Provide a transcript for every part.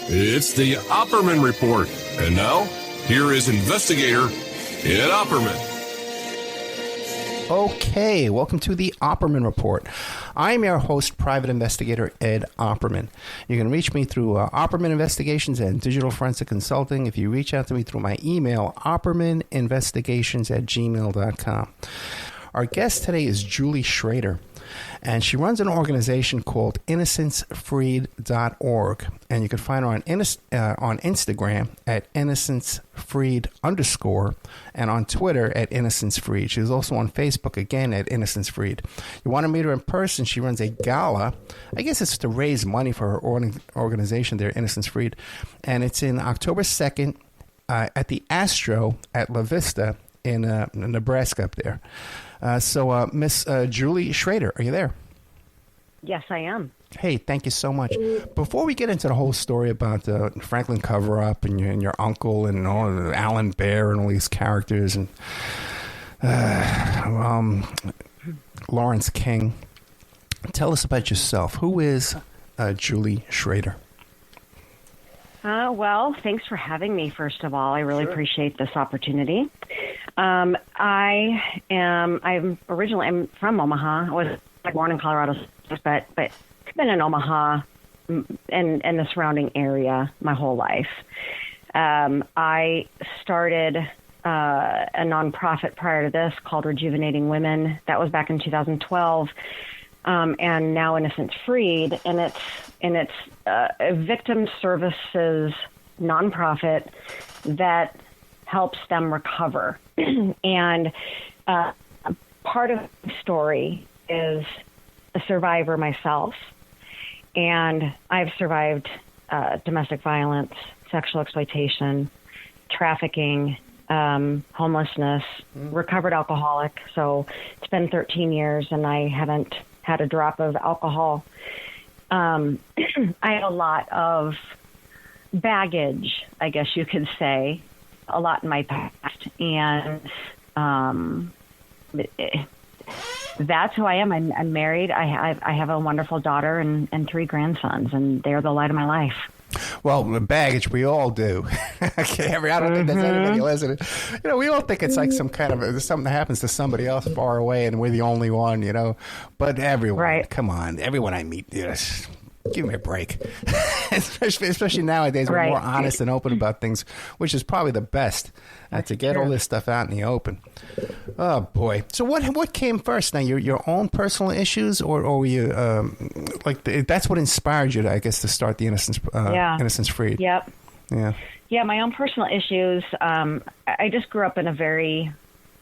It's the Opperman Report. And now, here is investigator Ed Opperman. Okay, welcome to the Opperman Report. I'm your host, Private Investigator Ed Opperman. You can reach me through Opperman Investigations and Digital Forensic Consulting. If you reach out to me through my email, oppermaninvestigations@gmail.com. Our guest today is Julie Shrader, and she runs an organization called innocencefreed.org, and you can find her on Instagram at innocencefreed_, and on Twitter at innocencefreed. She's also on Facebook again at innocencefreed. You want to meet her in person? She runs a gala. I guess it's to raise money for her organization there, Innocence Freed, and it's in October 2nd at the Astro at La Vista in Nebraska up there. So Miss Julie Shrader, are you there? Yes, I am. Hey, thank you so much. Before we get into the whole story about Franklin Coverup and your uncle and all Alan Bear and all these characters and Lawrence King, tell us about yourself. Who is Julie Shrader? Well, thanks for having me, first of all. I really appreciate this opportunity. I'm from Omaha. I was born in Colorado, but I've been in Omaha and the surrounding area my whole life. I started a nonprofit prior to this called Rejuvenating Women. That was back in 2012. And now Innocence Freed, and it's a victim services nonprofit that helps them recover. And part of the story is a survivor myself, and I've survived domestic violence, sexual exploitation, trafficking, homelessness, recovered alcoholic. So it's been 13 years, and I haven't had a drop of alcohol. I had a lot of baggage, I guess you could say, a lot in my past. And that's who I am. I'm married. I have a wonderful daughter and 3 grandsons, and they're the light of my life. Well, the baggage, we all do. Okay, I don't think there's anybody listening. You know, we all think it's like some kind of something that happens to somebody else far away, and we're the only one. You know, but everyone, right. Come on, everyone I meet, yes, give me a break. especially nowadays, we're more honest and open about things, which is probably the best to get all this stuff out in the open. Oh boy! So what came first? Now your own personal issues, or were you that's what inspired you, I guess, to start the Innocence Freed? Yep. Yeah. My own personal issues. I just grew up in a very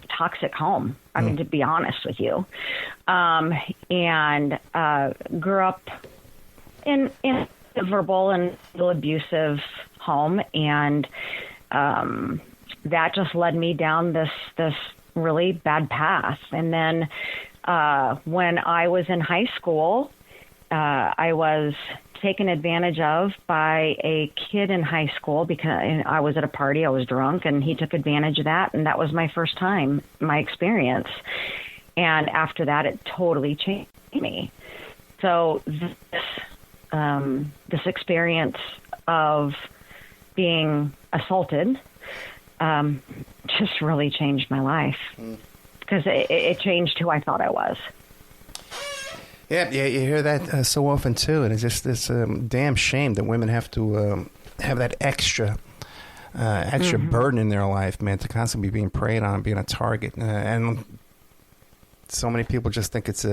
toxic home. I mean, to be honest with you, and grew up in a verbal and abusive home, and that just led me down this really bad path. And then when I was in high school, I was taken advantage of by a kid in high school because I was at a party, I was drunk, and he took advantage of that, and that was my first time, my experience. And after that, it totally changed me. So this experience of being assaulted just really changed my life because it changed who I thought I was. Yeah, you hear that so often too, and it's just this damn shame that women have to have that extra burden in their life, man, to constantly be being preyed on, being a target, and so many people just think it's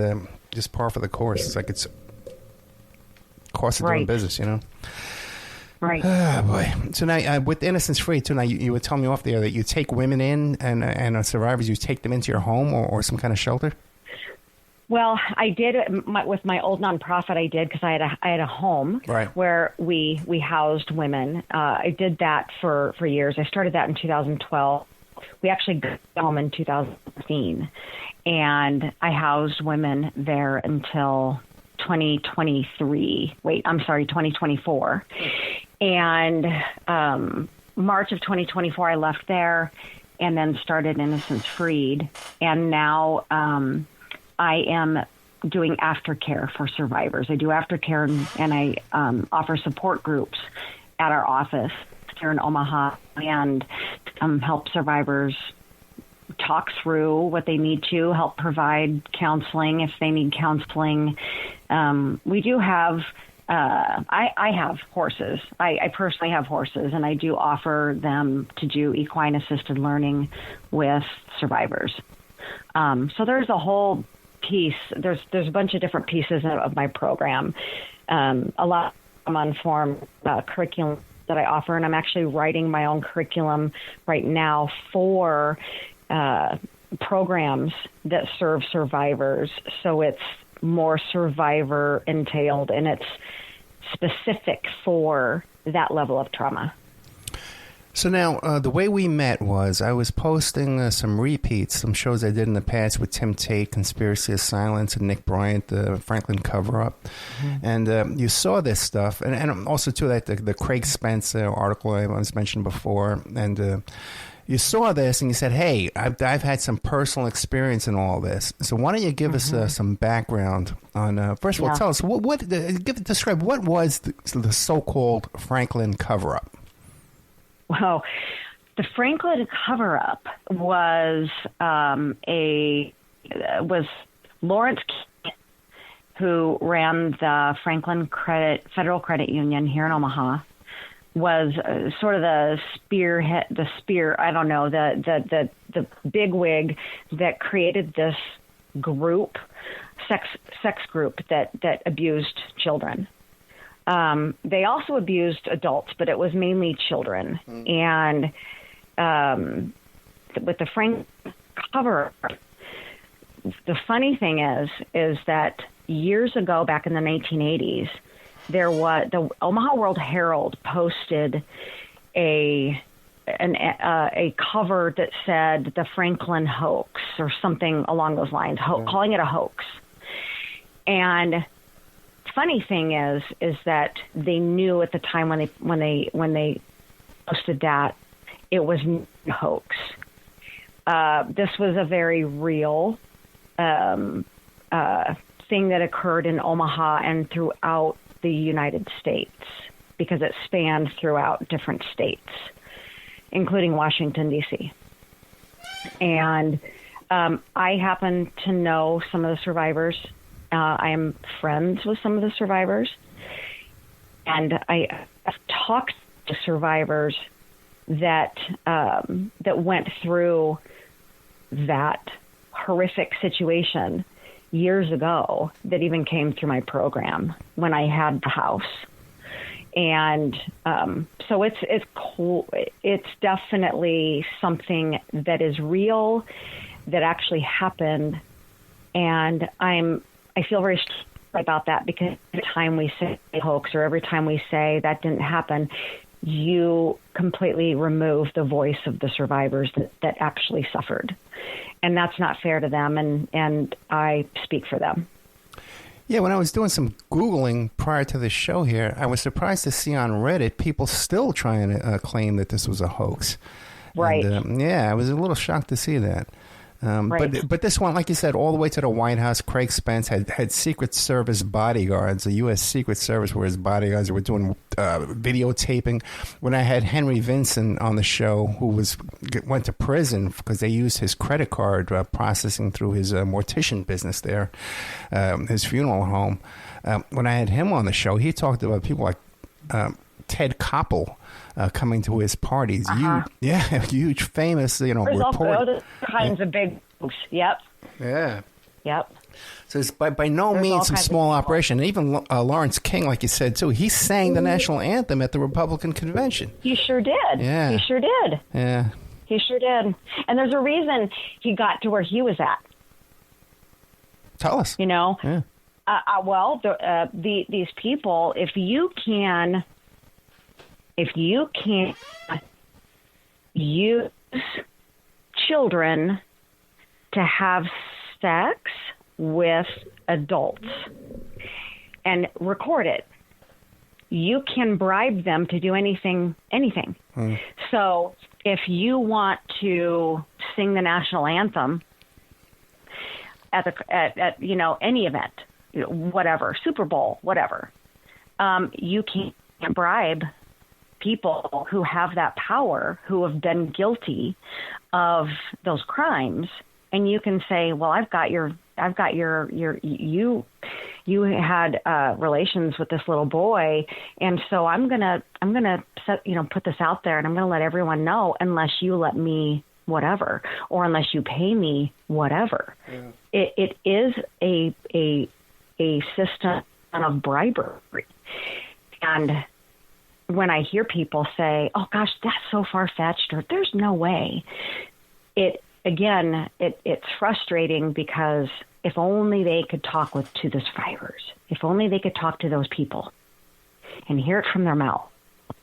just par for the course. It's like it's cost of doing business, you know. Right. Oh, boy. So now, with Innocence Free, too, now you were telling me off the air that you take women in and survivors, you take them into your home or some kind of shelter? Well, I did with my old nonprofit. I did because I had a home where we housed women. I did that for years. I started that in 2012. We actually got home in 2015, and I housed women there until 2024. And March of 2024, I left there and then started Innocence Freed. And now I am doing aftercare for survivors. I do aftercare and I offer support groups at our office here in Omaha and help survivors talk through what they need to, help provide counseling if they need counseling. We do have, I have horses. I personally have horses, and I do offer them to do equine assisted learning with survivors. So there's a whole piece. There's a bunch of different pieces of my program. A lot of unformed curriculum that I offer, and I'm actually writing my own curriculum right now for programs that serve survivors. So it's more survivor entailed, and it's specific for that level of trauma. So now, the way we met was I was posting some repeats, some shows I did in the past with Tim Tate, Conspiracy of Silence, and Nick Bryant, the Franklin Coverup. Mm-hmm. And you saw this stuff. And also, too, that the Craig Spence article I was mentioned before. And you saw this and you said, hey, I've had some personal experience in all this. So why don't you give us some background on, first of all, tell us, describe what was the so-called Franklin Coverup? Well, the Franklin Coverup was was Lawrence King, who ran the Franklin Federal Credit Union here in Omaha, was sort of the bigwig that created this group, sex group that abused children. They also abused adults, but it was mainly children. And with the Frank Coverup, the funny thing is that years ago, back in the 1980s, there was the Omaha World Herald posted a cover that said the Franklin hoax or something along those lines, calling it a hoax. And funny thing is that they knew at the time when they posted that it was a hoax. This was a very real thing that occurred in Omaha and throughout the United States, because it spanned throughout different states, including Washington, D.C. And I happen to know some of the survivors. I am friends with some of the survivors, and I've talked to survivors that went through that horrific situation years ago that even came through my program when I had the house. And so it's cool. It's definitely something that is real, that actually happened, and I feel very strong about that, because every time we say hoax or every time we say that didn't happen, you completely remove the voice of the survivors that actually suffered. And that's not fair to them, and I speak for them. Yeah, when I was doing some Googling prior to the show here, I was surprised to see on Reddit people still trying to claim that this was a hoax. Right. And, I was a little shocked to see that. Right. But this one, like you said, all the way to the White House, Craig Spence had Secret Service bodyguards. The U.S. Secret Service were his bodyguards. Were doing videotaping. When I had Henry Vinson on the show, who went to prison because they used his credit card processing through his mortician business there, his funeral home. When I had him on the show, he talked about people like Ted Koppel coming to his parties. Huge, famous, reporter. Those kinds of big folks. Yep. Yeah. Yep. So it's by no means some small operation. And even Lawrence King, like you said, too, he sang the national anthem at the Republican convention. He sure did. Yeah. He sure did. Yeah. He sure did. And there's a reason he got to where he was at. Tell us. Yeah. These people, if you can use children to have sex with adults and record it, you can bribe them to do anything. So if you want to sing the national anthem at any event, whatever, Super Bowl, whatever, you can't bribe people who have that power, who have been guilty of those crimes, and you can say, well, you had relations with this little boy, and so I'm gonna put this out there, and I'm gonna let everyone know, unless you let me whatever, or unless you pay me whatever. Yeah. It is a system of bribery. And when I hear people say, oh gosh, that's so far-fetched, or there's no way, it's frustrating, because if only they could talk to the survivors, if only they could talk to those people and hear it from their mouth.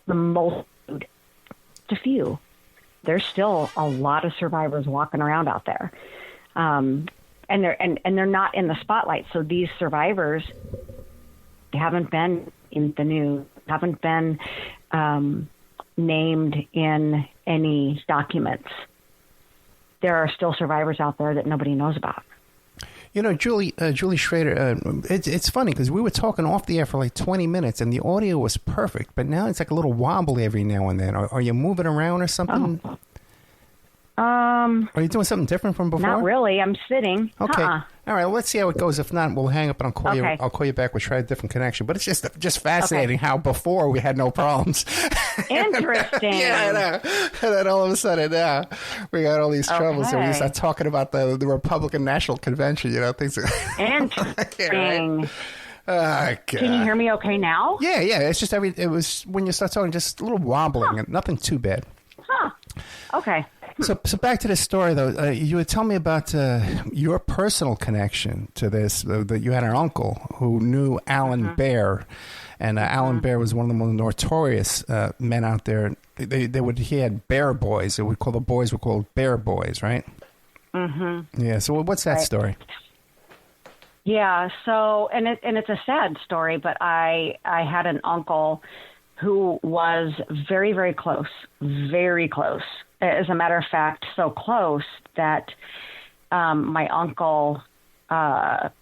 The multitude, just a few. There's still a lot of survivors walking around out there, and they're not in the spotlight. So these survivors haven't been in the news, haven't been named in any documents. There are still survivors out there that nobody knows about. You know, Julie Shrader, it's funny because we were talking off the air for like 20 minutes and the audio was perfect, but now it's like a little wobbly every now and then. Are you moving around or something? Oh. Are you doing something different from before? Not really. I'm sitting. Okay. All right. Well, let's see how it goes. If not, we'll hang up and I'll call you. I'll call you back. We'll try a different connection. But it's just fascinating how before we had no problems. Interesting. Yeah, I know. And then all of a sudden, now we got all these troubles. And we start talking about the Republican National Convention. You know, things. Interesting. Oh, can you hear me okay now? Yeah. It's just it was when you start talking, just a little wobbling and nothing too bad. Huh. Okay. So back to this story, though. You would tell me about your personal connection to this, that you had an uncle who knew Alan Bear, and Alan Bear was one of the most notorious men out there. He had bear boys. They would call the boys were called bear boys, right? Mm-hmm. Yeah. So what's that story? Yeah. So and it's a sad story, but I had an uncle who was very, very close, very close. As a matter of fact, so close that my uncle got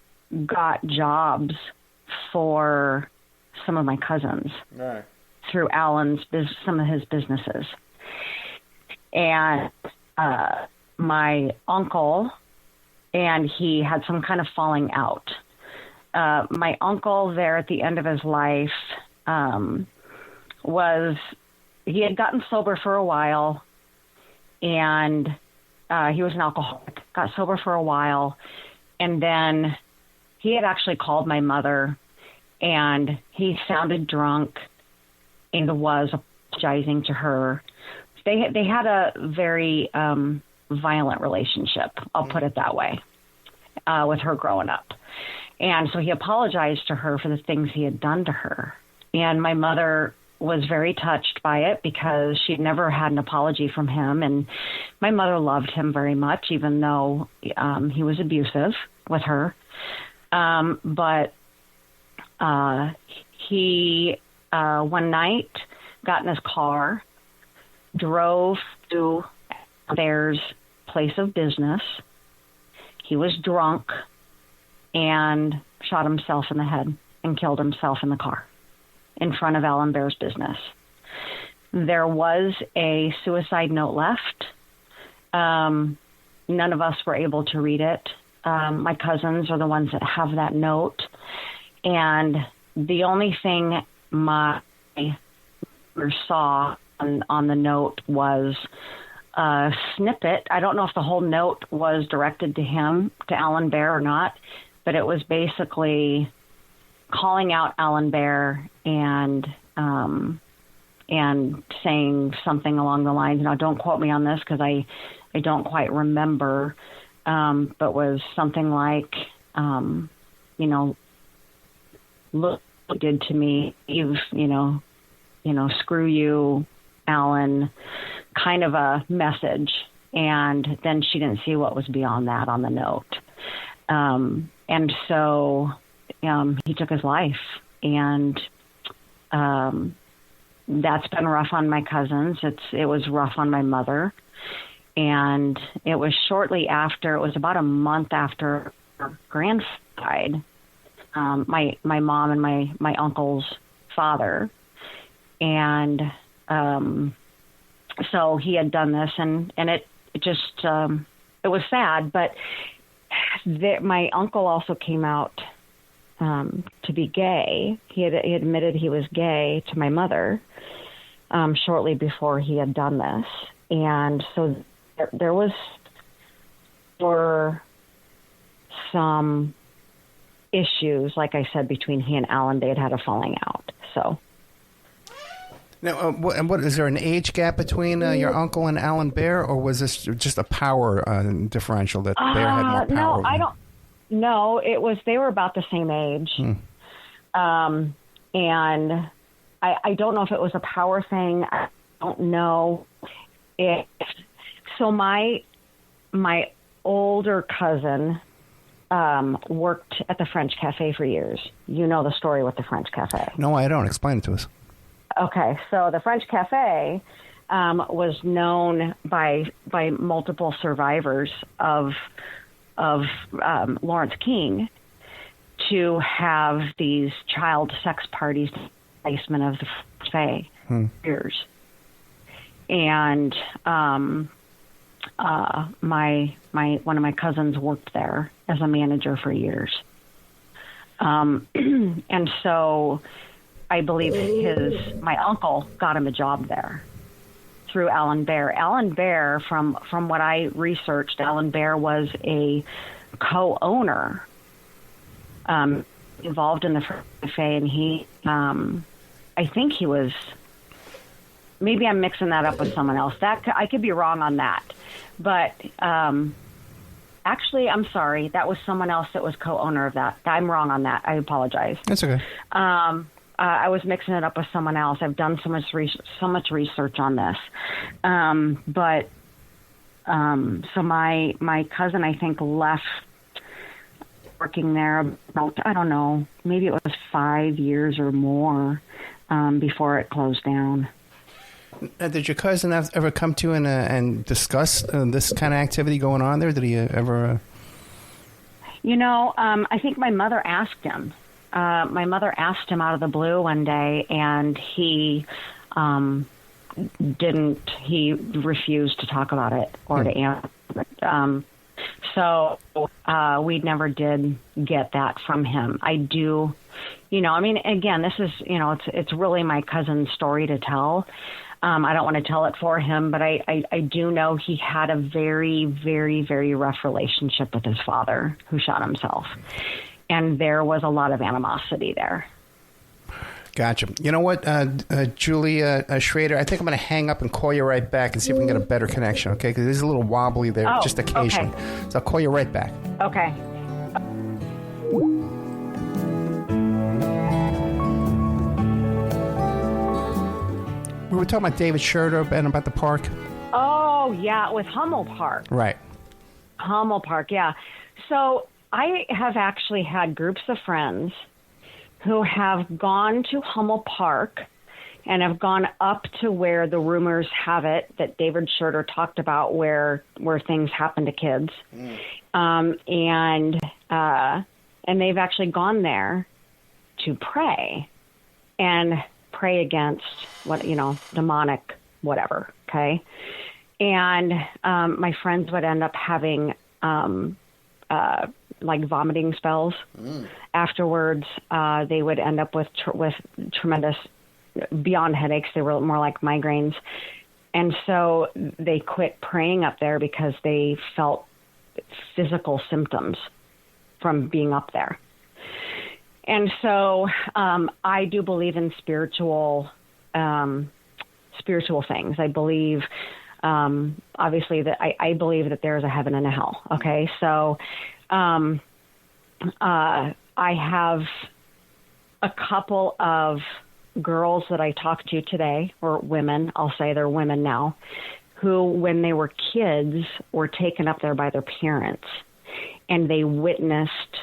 jobs for some of my cousins through some of his businesses. And my uncle and he had some kind of falling out. My uncle there at the end of his life he had gotten sober for a while. And he was an alcoholic, got sober for a while. And then he had actually called my mother, and he sounded drunk and was apologizing to her. They had a very violent relationship, I'll put it that way, with her growing up. And so he apologized to her for the things he had done to her. And my mother was very touched by it because she'd never had an apology from him. And my mother loved him very much, even though he was abusive with her. But he, one night, got in his car, drove to Bear's place of business. He was drunk and shot himself in the head and killed himself in the car in front of Alan Bear's business. There was a suicide note left. None of us were able to read it. My cousins are the ones that have that note. And the only thing my mother saw on the note was a snippet. I don't know if the whole note was directed to him, to Alan Bear or not, but it was basically calling out Alan Bear and saying something along the lines. Now, don't quote me on this because I don't quite remember, but was something like, look what you did to me. You've, screw you, Alan, kind of a message. And then she didn't see what was beyond that on the note. And so he took his life, and that's been rough on my cousins. It was rough on my mother, and it was shortly after. It was about a month after our grandfather died. My mom and my uncle's father, and so he had done this, and it just it was sad. But my uncle also came out to be gay. He admitted he was gay to my mother shortly before he had done this, and so there were some issues, like I said, between he and Alan. They had a falling out. So now, what is there an age gap between your uncle and Alan Bear, or was this just a power differential that Bear had more power? No, I don't. No, it was. They were about the same age, and I don't know if it was a power thing. I don't know if. So my older cousin worked at the French Cafe for years. You know the story with the French Cafe. No, I don't. Explain it to us. Okay, so the French Cafe was known by multiple survivors of Lawrence King to have these child sex parties, placement of the Cafe years, and my one of my cousins worked there as a manager for years, and so I believe my uncle got him a job there through Alan Bear. Alan Bear, from what I researched, Alan Bear was a co-owner involved in the cafe, and he, I think he was. Maybe I'm mixing that up with someone else. I could be wrong on that, but actually, I'm sorry. That was someone else that was co-owner of that. I'm wrong on that. I apologize. That's okay. I was mixing it up with someone else. I've done so much research on this, so my cousin, I think, left working there about, I don't know, maybe it was 5 years or more before it closed down. Did your cousin ever come to you and discuss this kind of activity going on there? Did he ever? I think my mother asked him. My mother asked him out of the blue one day, and he didn't. He refused to talk about it or to answer it. So we never did get that from him. I do, again, this is, it's really my cousin's story to tell. I don't want to tell it for him, but I do know he had a very, very, very rough relationship with his father, who shot himself. And there was a lot of animosity there. Gotcha. You know what, Julie Shrader, I think I'm going to hang up and call you right back and see if we can get a better connection, okay? Because it is a little wobbly there, just occasionally. Okay. So I'll call you right back. Okay. We were talking about David Shrader and about the park. Oh, yeah, with Hummel Park. Right. Hummel Park, yeah. So I have actually had groups of friends who have gone to Hummel Park and have gone up to where the rumors have it that David Shrader talked about, where things happen to kids. And they've actually gone there to pray against demonic whatever. Okay. And my friends would end up having like vomiting spells. Afterwards, they would end up with tremendous, beyond headaches. They were more like migraines. And so they quit praying up there because they felt physical symptoms from being up there. And so I do believe in spiritual things. I believe, obviously, that I believe that there is a heaven and a hell. Okay, so I have a couple of girls that I talked to today, or women, I'll say they're women now, who, when they were kids, were taken up there by their parents, and they witnessed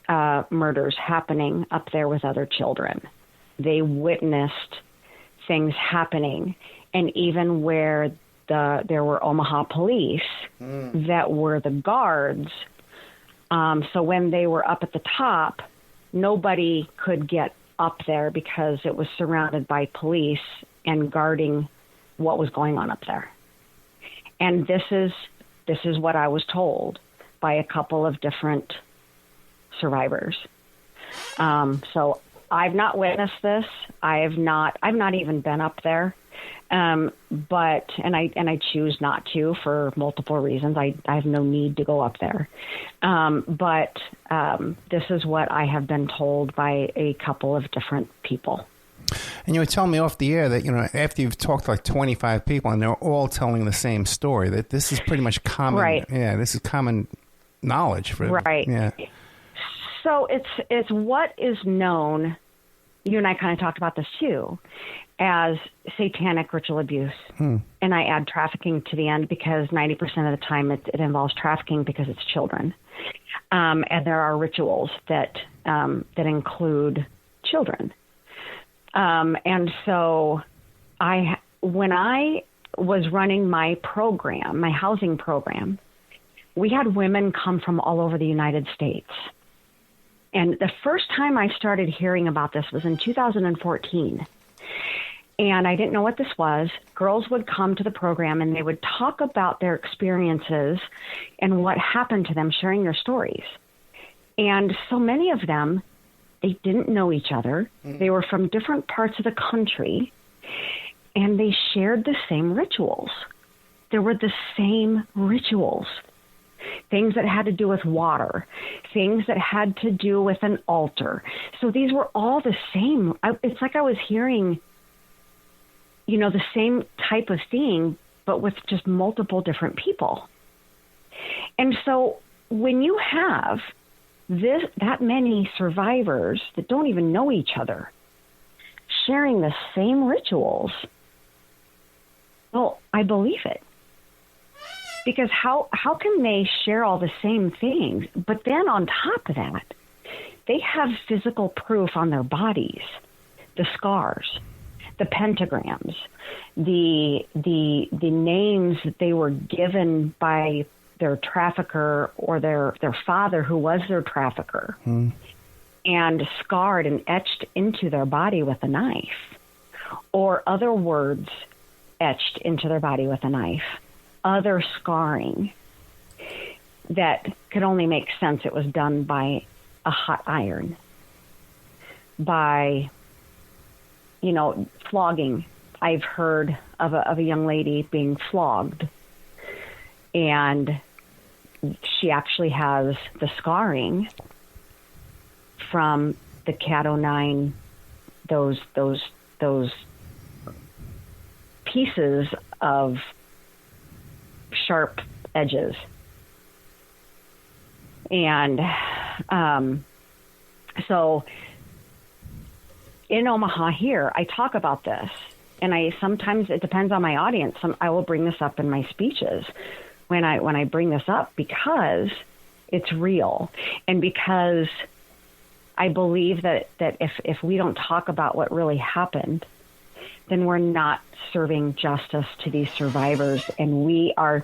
murders happening up there with other children. They witnessed things happening, and even where there were Omaha police that were the guards. So when they were up at the top, nobody could get up there because it was surrounded by police and guarding what was going on up there. And this is what I was told by a couple of different survivors. So I've not witnessed this. I've not even been up there. But I choose not to for multiple reasons. I have no need to go up there. But this is what I have been told by a couple of different people. And you were telling me off the air that, after you've talked to like 25 people and they're all telling the same story, that this is pretty much common. Right. Yeah, this is common knowledge. Right. Yeah. So it's what is known, you and I kind of talked about this too, as satanic ritual abuse. And I add trafficking to the end because 90% of the time it involves trafficking because it's children. And there are rituals that include children. And so when I was running my program, my housing program, we had women come from all over the United States. And the first time I started hearing about this was in 2014. And I didn't know what this was. Girls would come to the program and they would talk about their experiences and what happened to them, sharing their stories. And so many of them, they didn't know each other. They were from different parts of the country, and they shared the same rituals. There were the same rituals. Things that had to do with water, things that had to do with an altar. So these were all the same. It's like I was hearing, the same type of thing, but with just multiple different people. And so when you have that many survivors that don't even know each other sharing the same rituals, well, I believe it. Because how can they share all the same things? But then on top of that, they have physical proof on their bodies, the scars, the pentagrams, the names that they were given by their trafficker or their father who was their trafficker, and scarred and etched into their body with a knife, or other words etched into their body with a knife, other scarring that could only make sense. It was done by a hot iron, by, flogging. I've heard of a young lady being flogged, and she actually has the scarring from the Cat O'9, those pieces of sharp edges. And so in Omaha here, I talk about this, and sometimes it depends on my audience. I will bring this up in my speeches when I bring this up, because it's real, and because I believe that if we don't talk about what really happened, then we're not serving justice to these survivors, and we are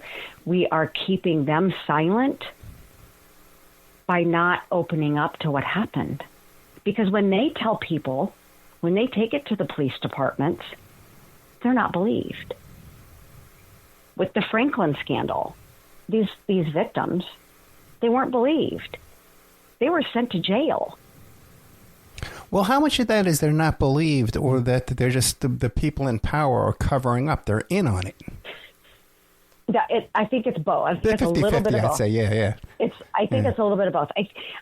keeping them silent by not opening up to what happened. Because when they tell people, when they take it to the police departments, they're not believed. With the Franklin scandal, these victims, they weren't believed. They were sent to jail. Well, how much of that is they're not believed, or that they're just the people in power are covering up? They're in on it. I think it's both. I think it's 50, a little 50, bit of both. I'd say, yeah. I think it's a little bit of both.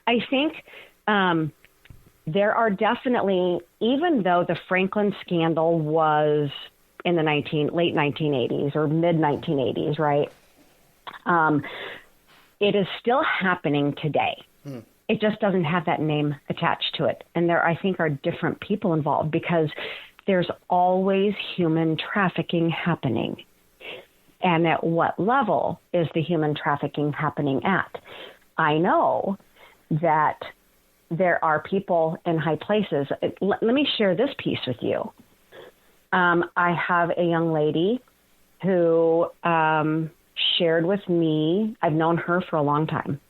I think there are definitely, even though the Franklin scandal was in the late 1980s or mid 1980s, right? It is still happening today. It just doesn't have that name attached to it. And there, I think, are different people involved, because there's always human trafficking happening. And at what level is the human trafficking happening at? I know that there are people in high places. Let me share this piece with you. I have a young lady who shared with me. I've known her for a long time.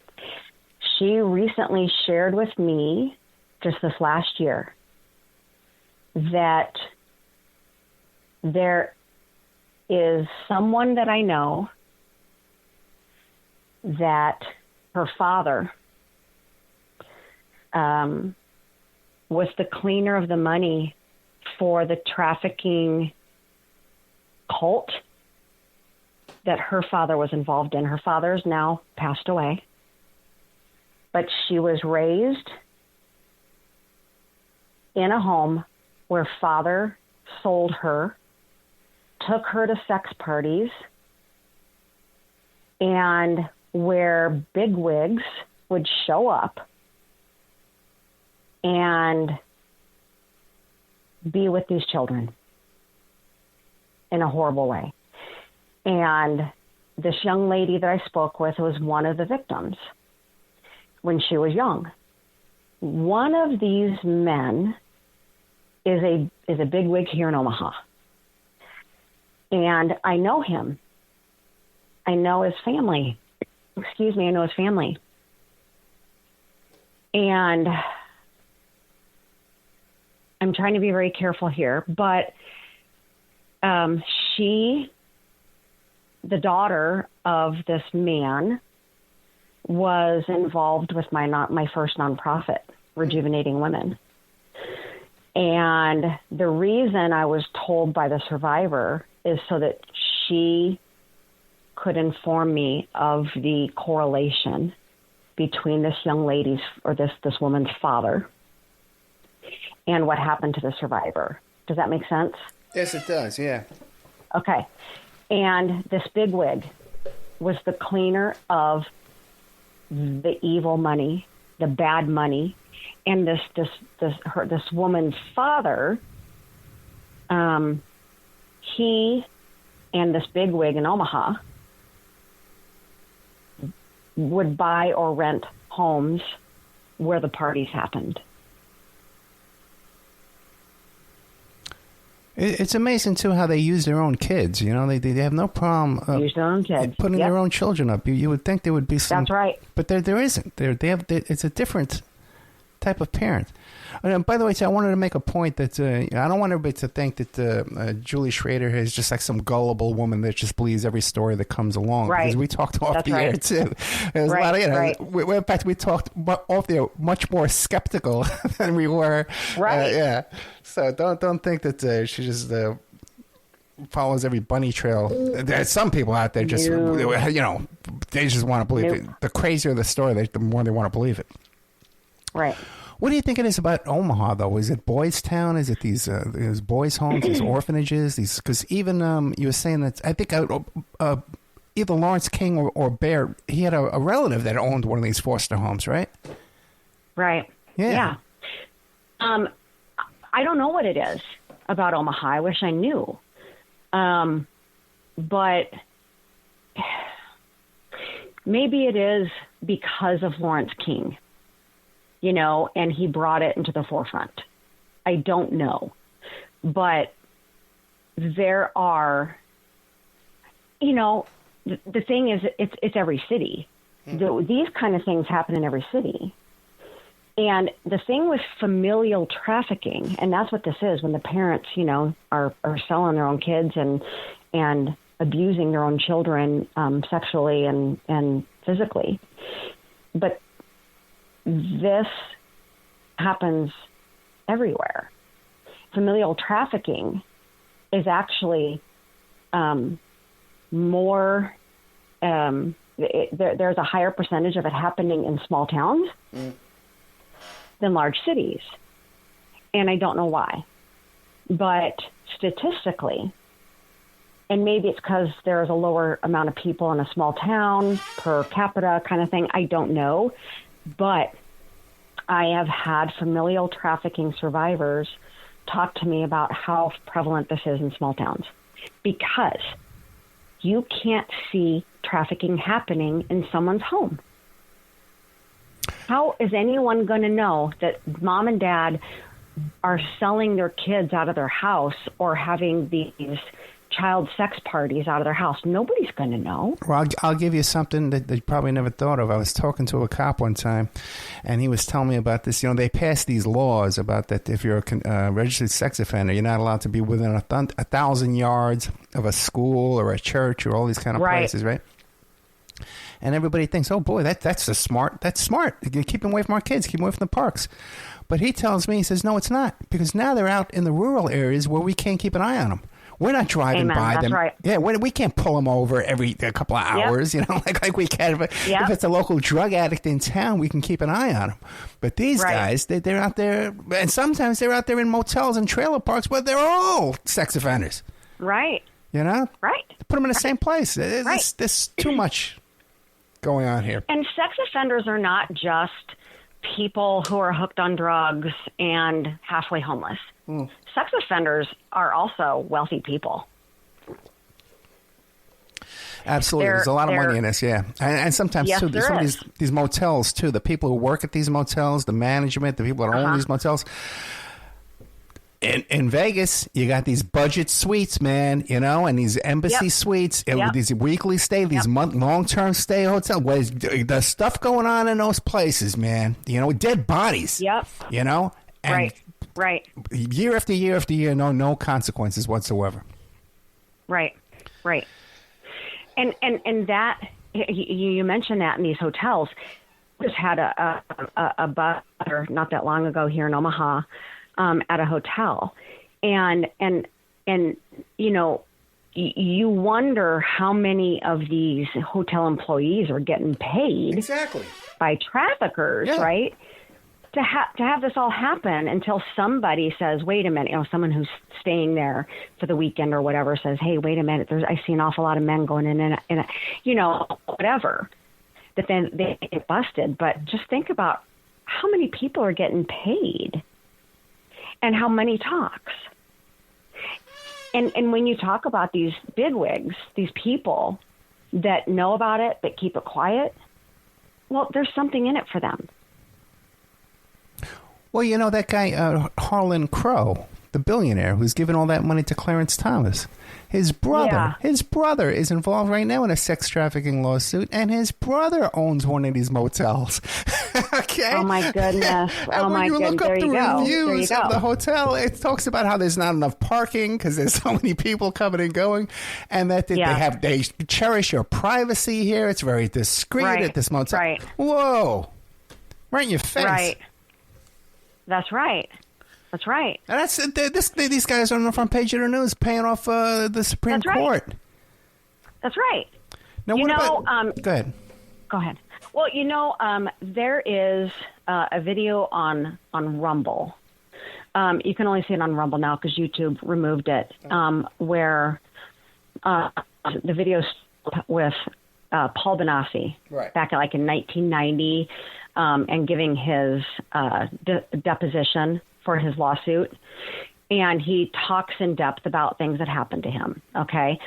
She recently shared with me, just this last year, that there is someone that I know that her father was the cleaner of the money for the trafficking cult that her father was involved in. Her father is now passed away, but she was raised in a home where father sold her, took her to sex parties, and where bigwigs would show up and be with these children in a horrible way. And this young lady that I spoke with was one of the victims when she was young. One of these men is a bigwig here in Omaha. And I know him. I know his family. I know his family. And I'm trying to be very careful here, but she, the daughter of this man, was involved with my first nonprofit, Rejuvenating Women. And the reason I was told by the survivor is so that she could inform me of the correlation between this young lady's or this woman's father and what happened to the survivor. Does that make sense? Yes, it does. Yeah. Okay. And this bigwig was the cleaner of the evil money, the bad money, and this woman's father. He and this bigwig in Omaha would buy or rent homes where the parties happened. It's amazing, too, how they use their own kids. You know, they have no problem use their own kids. Putting their own children up. You would think there would be some. That's right. But there isn't. It's a different type of parent. And by the way, I wanted to make a point that I don't want everybody to think that Julie Shrader is just like some gullible woman that just believes every story that comes along. Right. Because we talked off That's the air, right. too. There's a lot of, in fact, we talked off the air much more skeptical than we were. Right. Yeah. So don't think that she just follows every bunny trail. There's some people out there just, they just want to believe it. The crazier the story, the more they want to believe it. Right. What do you think it is about Omaha, though? Is it Boys Town? Is it these boys' homes, these orphanages? Because even you were saying that, I think either Lawrence King or Bear, he had a relative that owned one of these foster homes, right? Right. Yeah. I don't know what it is about Omaha. I wish I knew. But maybe it is because of Lawrence King. And he brought it into the forefront. I don't know. But there are, the thing is, it's every city. These kind of things happen in every city. And the thing with familial trafficking, and that's what this is, when the parents, are selling their own kids and abusing their own children sexually and physically. But this happens everywhere. Familial trafficking is actually more, there's a higher percentage of it happening in small towns than large cities. And I don't know why. But statistically, and maybe it's because there is a lower amount of people in a small town per capita kind of thing, I don't know. But I have had familial trafficking survivors talk to me about how prevalent this is in small towns, because you can't see trafficking happening in someone's home. How is anyone going to know that mom and dad are selling their kids out of their house or having these child sex parties out of their house. Nobody's going to know. Well, I'll give you something that you probably never thought of. I was talking to a cop one time, and he was telling me about this. You know, they passed these laws about that if you're a registered sex offender, you're not allowed to be within 1,000 yards of a school or a church or all these kind of places, right? And everybody thinks, oh, boy, that's smart. That's smart. Keep them away from our kids. Keep them away from the parks. But he tells me, he says, no, it's not. Because now they're out in the rural areas where we can't keep an eye on them. We're not driving by them. Right. Yeah, we can't pull them over every couple of hours, you know, like we can. But if it's a local drug addict in town, we can keep an eye on them. But these guys, they're out there, and sometimes they're out there in motels and trailer parks where they're all sex offenders. Right. You know? Right. Put them in the same place. There's too much going on here. And sex offenders are not just people who are hooked on drugs and halfway homeless. Sex offenders are also wealthy people. Absolutely. There's a lot of money in this, yeah. And sometimes, too, there's some of these motels, too. The people who work at these motels, the management, the people that own these motels. In Vegas, you got these budget suites, man, you know, and these embassy suites, these weekly stay, these long-term stay hotel. The stuff going on in those places, man, you know, dead bodies, you know. And right. Year after year after year, no consequences whatsoever. Right. And that, you mentioned that in these hotels. We just had a butler not that long ago here in Omaha, at a hotel, and you know, you wonder how many of these hotel employees are getting paid by traffickers, right? To have this all happen until somebody says, wait a minute, you know, someone who's staying there for the weekend or whatever says, hey, wait a minute, I see an awful lot of men going in and you know, whatever, that then they get busted. But just think about how many people are getting paid and how money talks. And when you talk about these bigwigs, these people that know about it but keep it quiet, well, there's something in it for them. Well, you know, that guy, Harlan Crow, the billionaire who's given all that money to Clarence Thomas, his brother is involved right now in a sex trafficking lawsuit, and his brother owns one of these motels. Okay. Oh, my goodness. And when you look up the reviews of the hotel, it talks about how there's not enough parking because there's so many people coming and going, and that they cherish your privacy here. It's very discreet at this motel. Right. Whoa. Right in your face. Right. That's right. That's right. And these guys are on the front page of the news paying off the Supreme Court. That's right. Now, what about... Go ahead. Go ahead. Well, you know, there is a video on Rumble. You can only see it on Rumble now because YouTube removed it, where the video with Paul Benassi back in 1990 and giving his deposition for his lawsuit. And he talks in depth about things that happened to him, okay?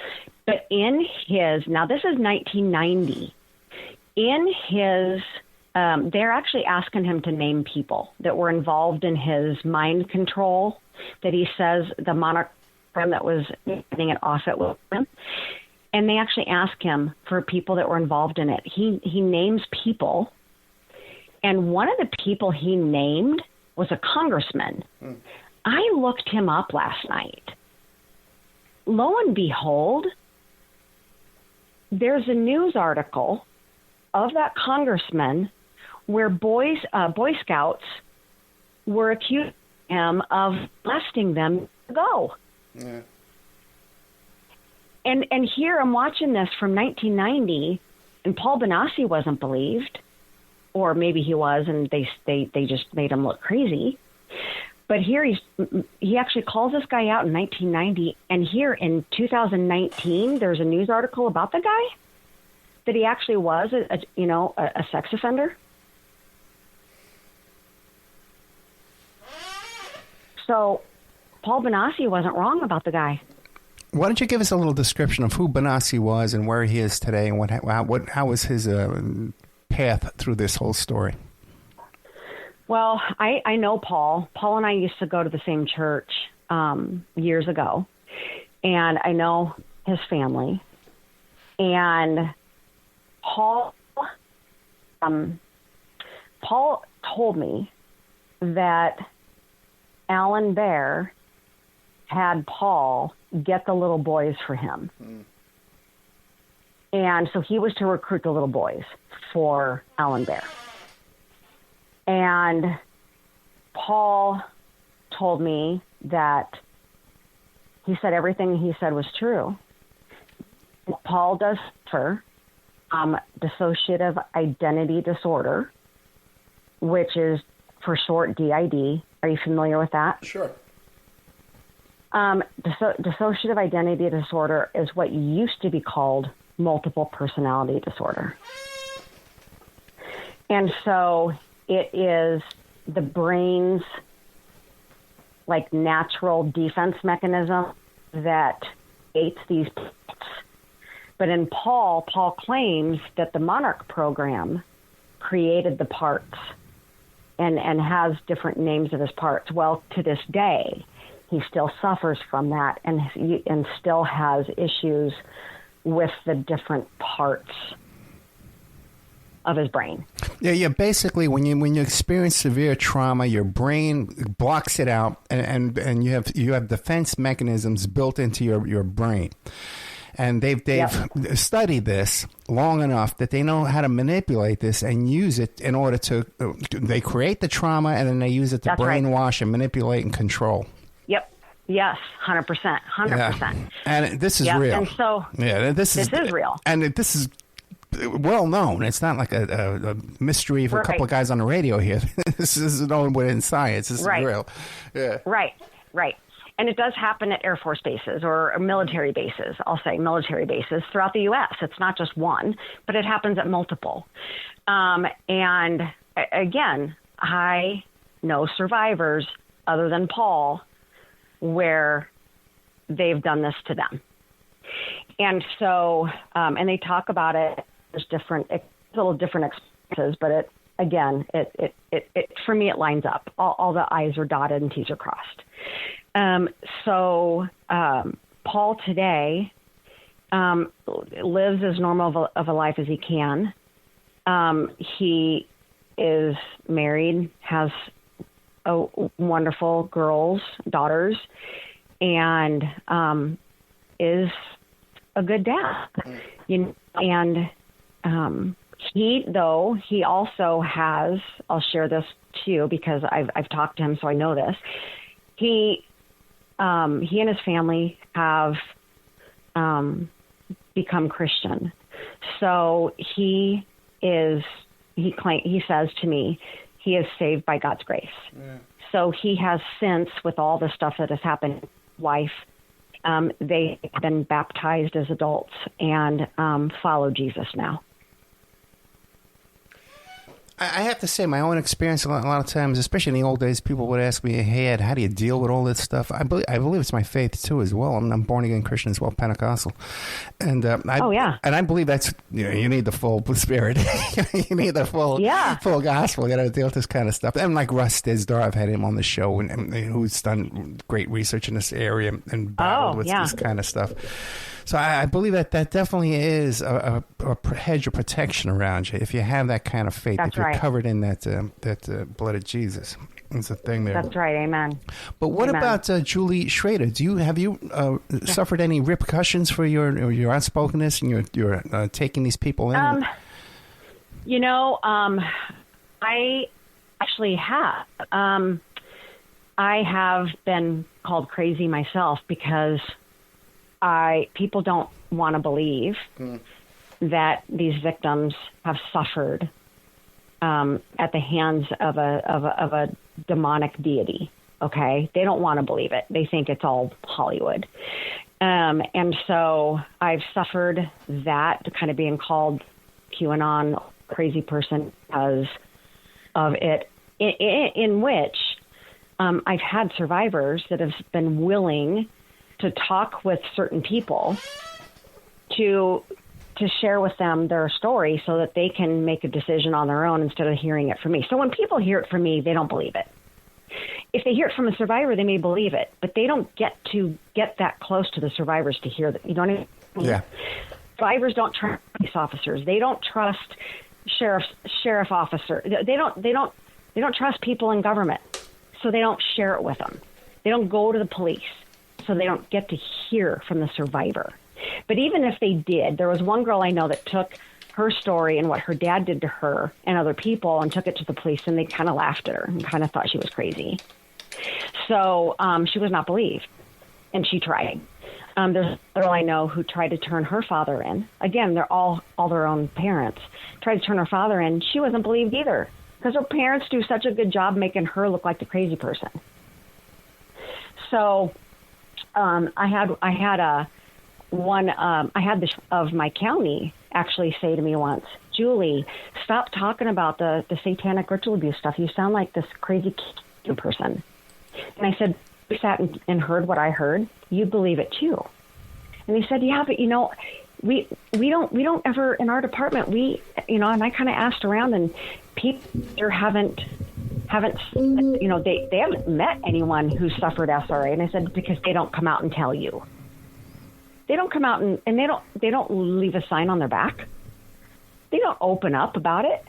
But now this is 1990. In his, they're actually asking him to name people that were involved in his mind control that he says the monarch that was getting it off at with him. And they actually ask him for people that were involved in it. He names people. And one of the people he named was a congressman. I looked him up last night. Lo and behold, there's a news article of that congressman where Boy Scouts were accusing him of molesting them to go. Yeah. And here I'm watching this from 1990, and Paul Benassi wasn't believed, or maybe he was, and they just made him look crazy. But here he actually calls this guy out in 1990, and here in 2019, there's a news article about the guy that he actually was a sex offender. So Paul Benassi wasn't wrong about the guy. Why don't you give us a little description of who Benassi was and where he is today, and how was his path through this whole story? Well, I know Paul. Paul and I used to go to the same church years ago. and I know his family. And Paul told me that Alan Bear had Paul get the little boys for him. And so he was to recruit the little boys for Alan Bear. And Paul told me that he said everything he said was true. Paul does suffer dissociative identity disorder, which is for short DID. Are you familiar with that? Sure. Dissociative identity disorder is what used to be called multiple personality disorder. And so it is the brain's like natural defense mechanism that creates these parts. But in Paul claims that the Monarch program created the parts and has different names of his parts. Well, to this day, he still suffers from that and still has issues with the different parts of his brain. Yeah. Basically, when you experience severe trauma, your brain blocks it out, and you have defense mechanisms built into your brain. And they've studied this long enough that they know how to manipulate this and use it in order to. They create the trauma and then they use it to brainwash and manipulate and control. Yep. Yes. 100%. 100%. And this is real. And so this is real. And this is well known. It's not like a mystery for a couple of guys on the radio here. This is known within science. This is real. Yeah. Right. And it does happen at Air Force bases or military bases. I'll say military bases throughout the U.S. It's not just one, but it happens at multiple. And again, I know survivors other than Paul where they've done this to them. And so, and they talk about it. There's little different experiences, but it for me, it lines up. All the I's are dotted and T's are crossed. So Paul today lives as normal of a life as he can. He is married, has wonderful daughters, and is a good dad. And he also has. I'll share this too because I've talked to him, so I know this. He and his family have become Christian. So he says to me, he is saved by God's grace. Yeah. So he has since, with all the stuff that has happened in his life, they have been baptized as adults and follow Jesus now. I have to say, my own experience a lot of times, especially in the old days, people would ask me, hey, Ed, how do you deal with all this stuff? I believe it's my faith, too, as well. I'm born-again Christian as well, Pentecostal. And And I believe that's, you need the full spirit. You need the full gospel. You got to deal with this kind of stuff. And like Russ Dizdar, I've had him on the show, and who's done great research in this area and battled with this kind of stuff. So I believe that definitely is a hedge of protection around you if you have that kind of faith. If you're covered in that blood of Jesus. It's a thing there. That's right. Amen. But what about Julie Shrader? Have you suffered any repercussions for your outspokenness and your taking these people in? I actually have. I have been called crazy myself because people don't want to believe that these victims have suffered at the hands of a demonic deity. Okay, they don't want to believe it. They think it's all Hollywood, and so I've suffered that kind of being called QAnon crazy person because of it. In which I've had survivors that have been willing to talk with certain people to share with them their story so that they can make a decision on their own instead of hearing it from me. So when people hear it from me, they don't believe it. if they hear it from a survivor, they may believe it, but they don't get to get that close to the survivors to hear that. You know what I mean? Yeah. Survivors don't trust police officers. They don't trust sheriff officer. They don't trust people in government, so they don't share it with them. They don't go to the police, so they don't get to hear from the survivor. But even if they did, there was one girl I know that took her story and what her dad did to her and other people and took it to the police, and they kind of laughed at her and kind of thought she was crazy. So she was not believed, and she tried. There's a girl I know who tried to turn her father in. Again, they're all their own parents. Tried to turn her father in. She wasn't believed either because her parents do such a good job making her look like the crazy person. So I had the of my county actually say to me once, Julie, stop talking about the satanic ritual abuse stuff. You sound like this crazy person. And I said, we sat and heard what I heard. You believe it too. And he said, yeah, but we don't ever in our department, and I kind of asked around, and people there haven't they haven't met anyone who suffered SRA. And I said, because they don't come out and tell you. They don't come out and they don't leave a sign on their back. They don't open up about it.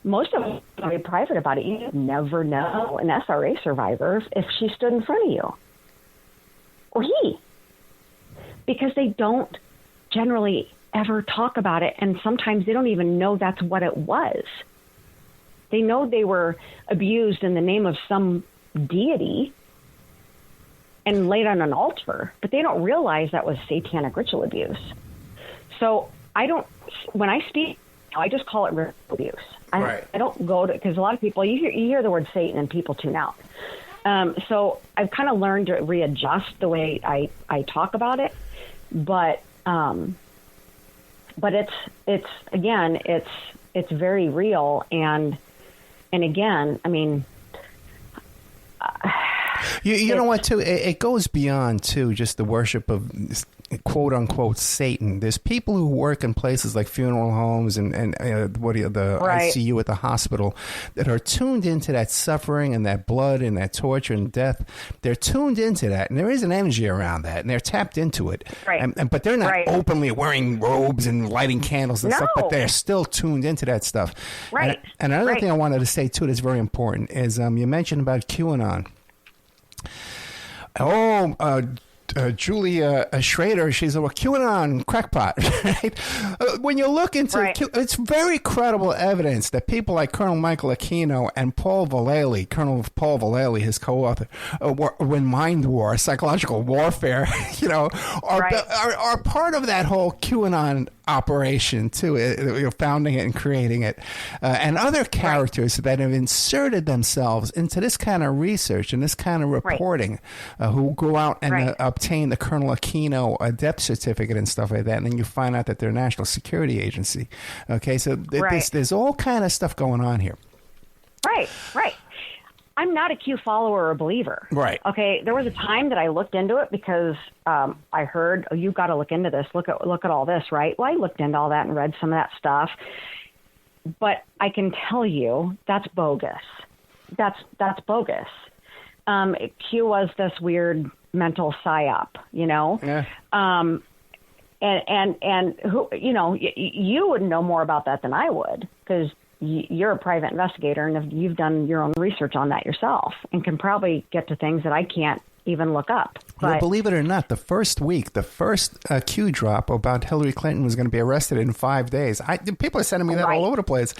Most of them are very private about it. You never know an SRA survivor if she stood in front of you or he, because they don't generally ever talk about it, and sometimes they don't even know that's what it was. They know they were abused in the name of some deity and laid on an altar, but they don't realize that was satanic ritual abuse. So when I speak, I just call it ritual abuse. I don't go to, because a lot of people, you hear the word Satan and people tune out. So I've kind of learned to readjust the way I talk about it, but it's very real. And again, I mean, you know what, too? It goes beyond, too, just the worship of quote-unquote Satan. There's people who work in places like funeral homes and the ICU at the hospital that are tuned into that suffering and that blood and that torture and death. They're tuned into that, and there is an energy around that, and they're tapped into it. Right. But they're not openly wearing robes and lighting candles and stuff, but they're still tuned into that stuff. Right. And another thing I wanted to say, too, that's very important is you mentioned about QAnon. Julia Shrader, she's a QAnon crackpot, right? When you look into it, it's very credible evidence that people like Colonel Michael Aquino and Colonel Paul Vallely, his co-author, when mind war, psychological warfare, are part of that whole QAnon operation too, founding it and creating it, and other characters that have inserted themselves into this kind of research and this kind of reporting, who go out and obtain the Colonel Aquino death certificate and stuff like that, and then you find out that they're a national security agency. Okay, so there's all kind of stuff going on here. Right. I'm not a Q follower or a believer. Right. Okay. There was a time that I looked into it because I heard, you got to look into this. Look at all this, right? Well, I looked into all that and read some of that stuff. But I can tell you that's bogus. That's bogus. Q was this weird mental psyop, Yeah. And who, you would know more about that than I would, because you're a private investigator and you've done your own research on that yourself and can probably get to things that I can't even look up. Well, believe it or not, the first Q drop about Hillary Clinton was going to be arrested in 5 days. People are sending me that all over the place.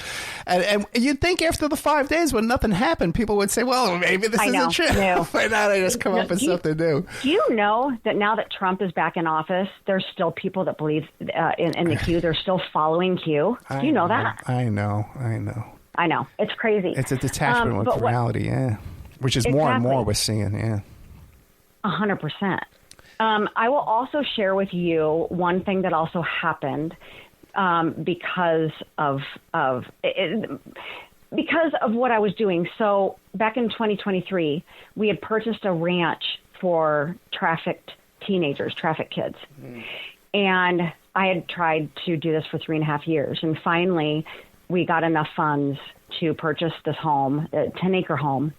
And you'd think after the 5 days when nothing happened, people would say, well, maybe this isn't true. No. But now they just come up with something new. Do you know that now that Trump is back in office, there's still people that believe in the Q? They're still following Q. Do you know that? I know. It's crazy. It's a detachment with reality, which is more and more we're seeing, 100%. I will also share with you one thing that also happened because of what I was doing. So back in 2023, we had purchased a ranch for trafficked kids. And I had tried to do this for 3.5 years. And finally, we got enough funds to purchase this home, a 10-acre home,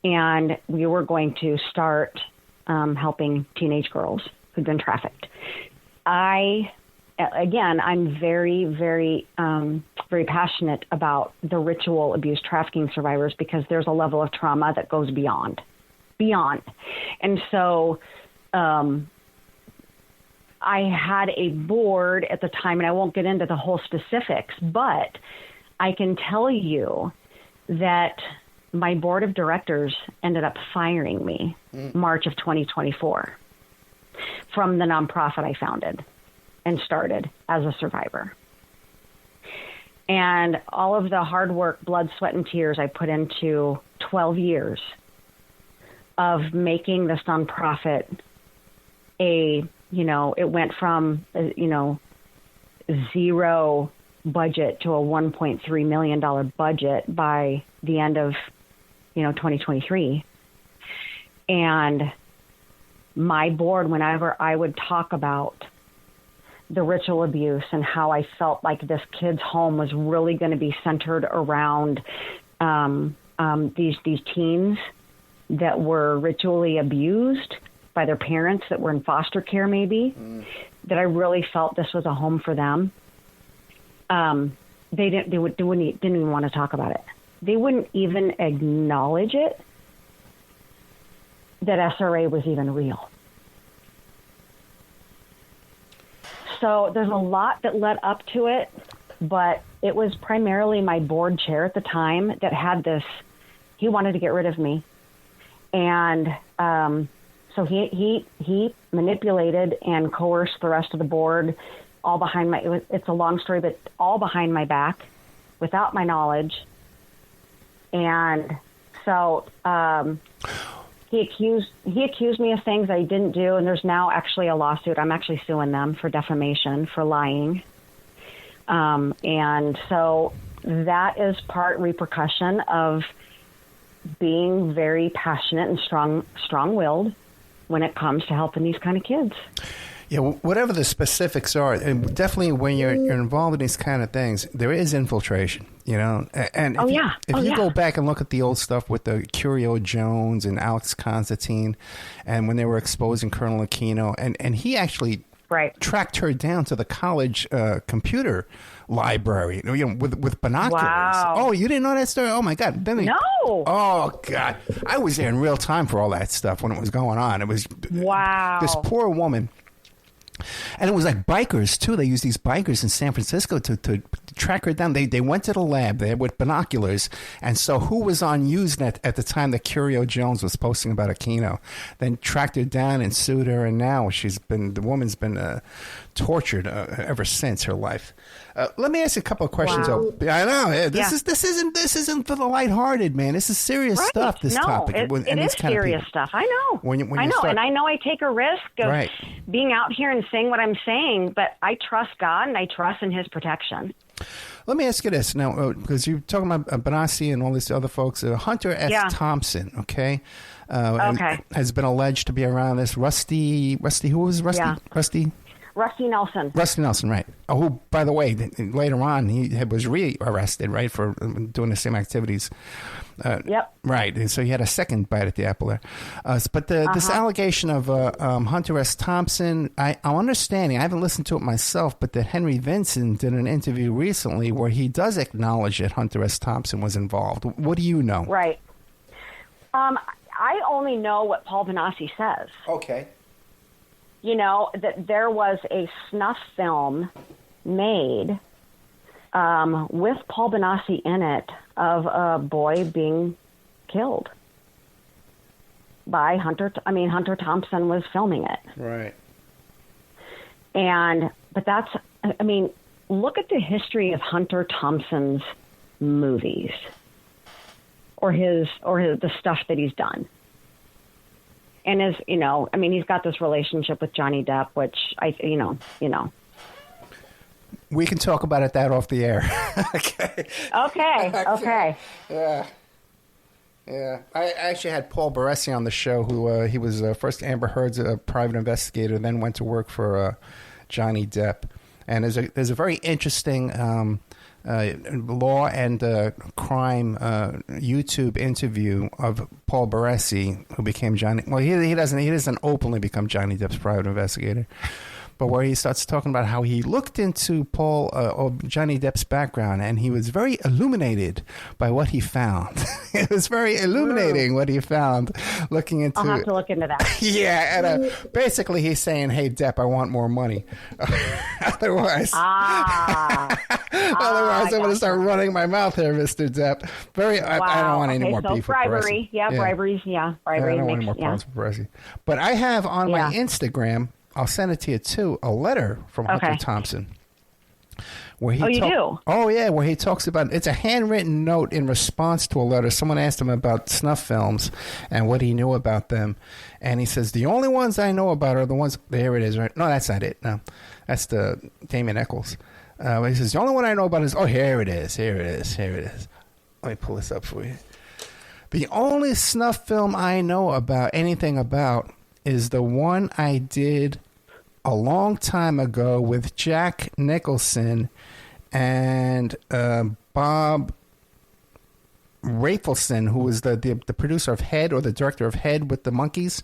and we were going to start helping teenage girls who'd been trafficked. I'm very, very, very passionate about the ritual abuse trafficking survivors because there's a level of trauma that goes beyond. And so I had a board at the time, and I won't get into the whole specifics, but I can tell you that my board of directors ended up firing me March of 2024 from the nonprofit I founded and started as a survivor. And all of the hard work, blood, sweat, and tears I put into 12 years of making this nonprofit it went from, zero budget to a $1.3 million budget by the end of, 2023. And my board, whenever I would talk about the ritual abuse and how I felt like this kid's home was really going to be centered around these teens that were ritually abused by their parents that were in foster care, maybe, that I really felt this was a home for them. They didn't even want to talk about it. They wouldn't even acknowledge it, that SRA was even real. So there's a lot that led up to it, but it was primarily my board chair at the time that had this. He wanted to get rid of me. And so he manipulated and coerced the rest of the board, all behind it's a long story, but all behind my back, without my knowledge. And so he accused me of things I didn't do, and there's now actually a lawsuit. I'm actually suing them for defamation, for lying. And so that is part repercussion of being very passionate and strong-willed when it comes to helping these kind of kids. Yeah, whatever the specifics are, and definitely when you're involved in these kind of things, there is infiltration, And if you go back and look at the old stuff with the Curio Jones and Alex Constantine, and when they were exposing Colonel Aquino, and he actually tracked her down to the college computer library, with binoculars. Wow. Oh, you didn't know that story? Oh my God! No. Oh God! I was there in real time for all that stuff when it was going on. It was this poor woman. And it was like bikers, too. They used these bikers in San Francisco to track her down. They went to the lab there with binoculars. And so who was on Usenet at the time that Curio Jones was posting about Aquino? Then tracked her down and sued her. And now the woman's been tortured ever since her life. Let me ask you a couple of questions. Wow. I know this isn't for the lighthearted, man. This is serious stuff. This topic. It is serious stuff. I know. And I know I take a risk of being out here and saying what I'm saying, but I trust God and I trust in His protection. Let me ask you this now, because you're talking about Benassi and all these other folks. Hunter S. Thompson, okay, has been alleged to be around this. Rusty. Who was Rusty? Yeah. Rusty Nelson. Rusty Nelson, right. Oh, who, by the way, later on, he was re-arrested, right, for doing the same activities. Yep. Right. And so he had a second bite at the apple there. But this allegation of Hunter S. Thompson, I'm understanding, I haven't listened to it myself, but that Henry Vincent did an interview recently where he does acknowledge that Hunter S. Thompson was involved. What do you know? Right. I only know what Paul Benassi says. Okay. That there was a snuff film made with Paul Benassi in it of a boy being killed by Hunter. Hunter Thompson was filming it. Right. But look at the history of Hunter Thompson's movies or the stuff that he's done. And he's got this relationship with Johnny Depp, which We can talk about it off the air. Okay. Yeah. I actually had Paul Baresi on the show, who he was first Amber Heard's private investigator, then went to work for Johnny Depp. And there's a very interesting Law and Crime YouTube interview of Paul Baresi, who became Johnny. Well, he doesn't openly become Johnny Depp's private investigator. But where he starts talking about how he looked into Johnny Depp's background, and he was very illuminated by what he found. It was very illuminating what he found looking into. I'll have to look into that. Yeah, and basically he's saying, "Hey Depp, I want more money. Otherwise, I'm going to start running my mouth here, Mr. Depp." I don't want any more beef bribery. with Baresi. Bribery. Yeah, bribery. I don't want any more problems with Baresi. But I have on my Instagram. I'll send it to you too. A letter from Hunter Thompson, where he do? Oh yeah, where he talks about it's a handwritten note in response to a letter. Someone asked him about snuff films and what he knew about them, and he says the only ones I know about are the ones. There it is, right? No, that's not it. No, that's the Damien Eccles. He says the only one I know about is here it is. Let me pull this up for you. The only snuff film I know about anything about is the one I did a long time ago with Jack Nicholson and Bob Rafelson, who was the producer of Head or the director of Head with the Monkees.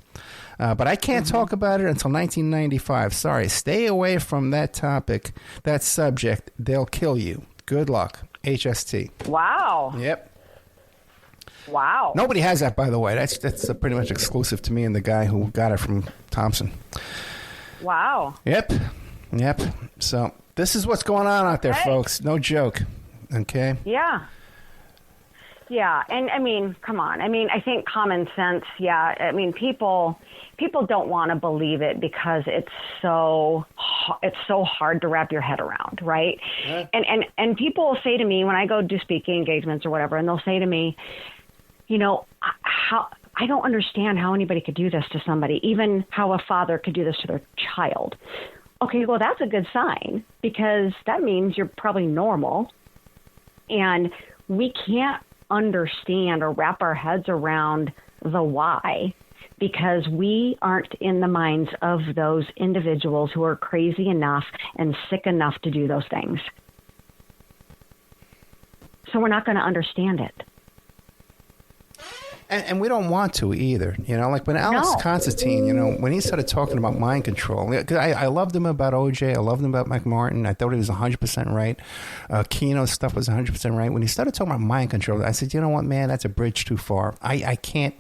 But I can't talk about it until 1995. Sorry. Stay away from that topic, that subject. They'll kill you. Good luck. HST. Wow. Yep. Wow. Nobody has that, by the way. That's pretty much exclusive to me and the guy who got it from Thompson. Wow. Yep. So this is what's going on out there, folks. No joke. Okay? Yeah. And I mean, come on. I mean, I think common sense, I mean, people don't want to believe it because it's so hard to wrap your head around, right? Yeah. And people will say to me when I go do speaking engagements or whatever, and they'll say to me, how I don't understand how anybody could do this to somebody, even how a father could do this to their child. Okay, well, that's a good sign because that means you're probably normal. And we can't understand or wrap our heads around the why because we aren't in the minds of those individuals who are crazy enough and sick enough to do those things. So we're not going to understand it. And we don't want to either, like when Alex Constantine, when he started talking about mind control, cause I loved him about OJ. I loved him about McMartin. I thought he was 100% right. Keno's stuff was 100% right. When he started talking about mind control, I said, you know what, man, that's a bridge too far. I can't.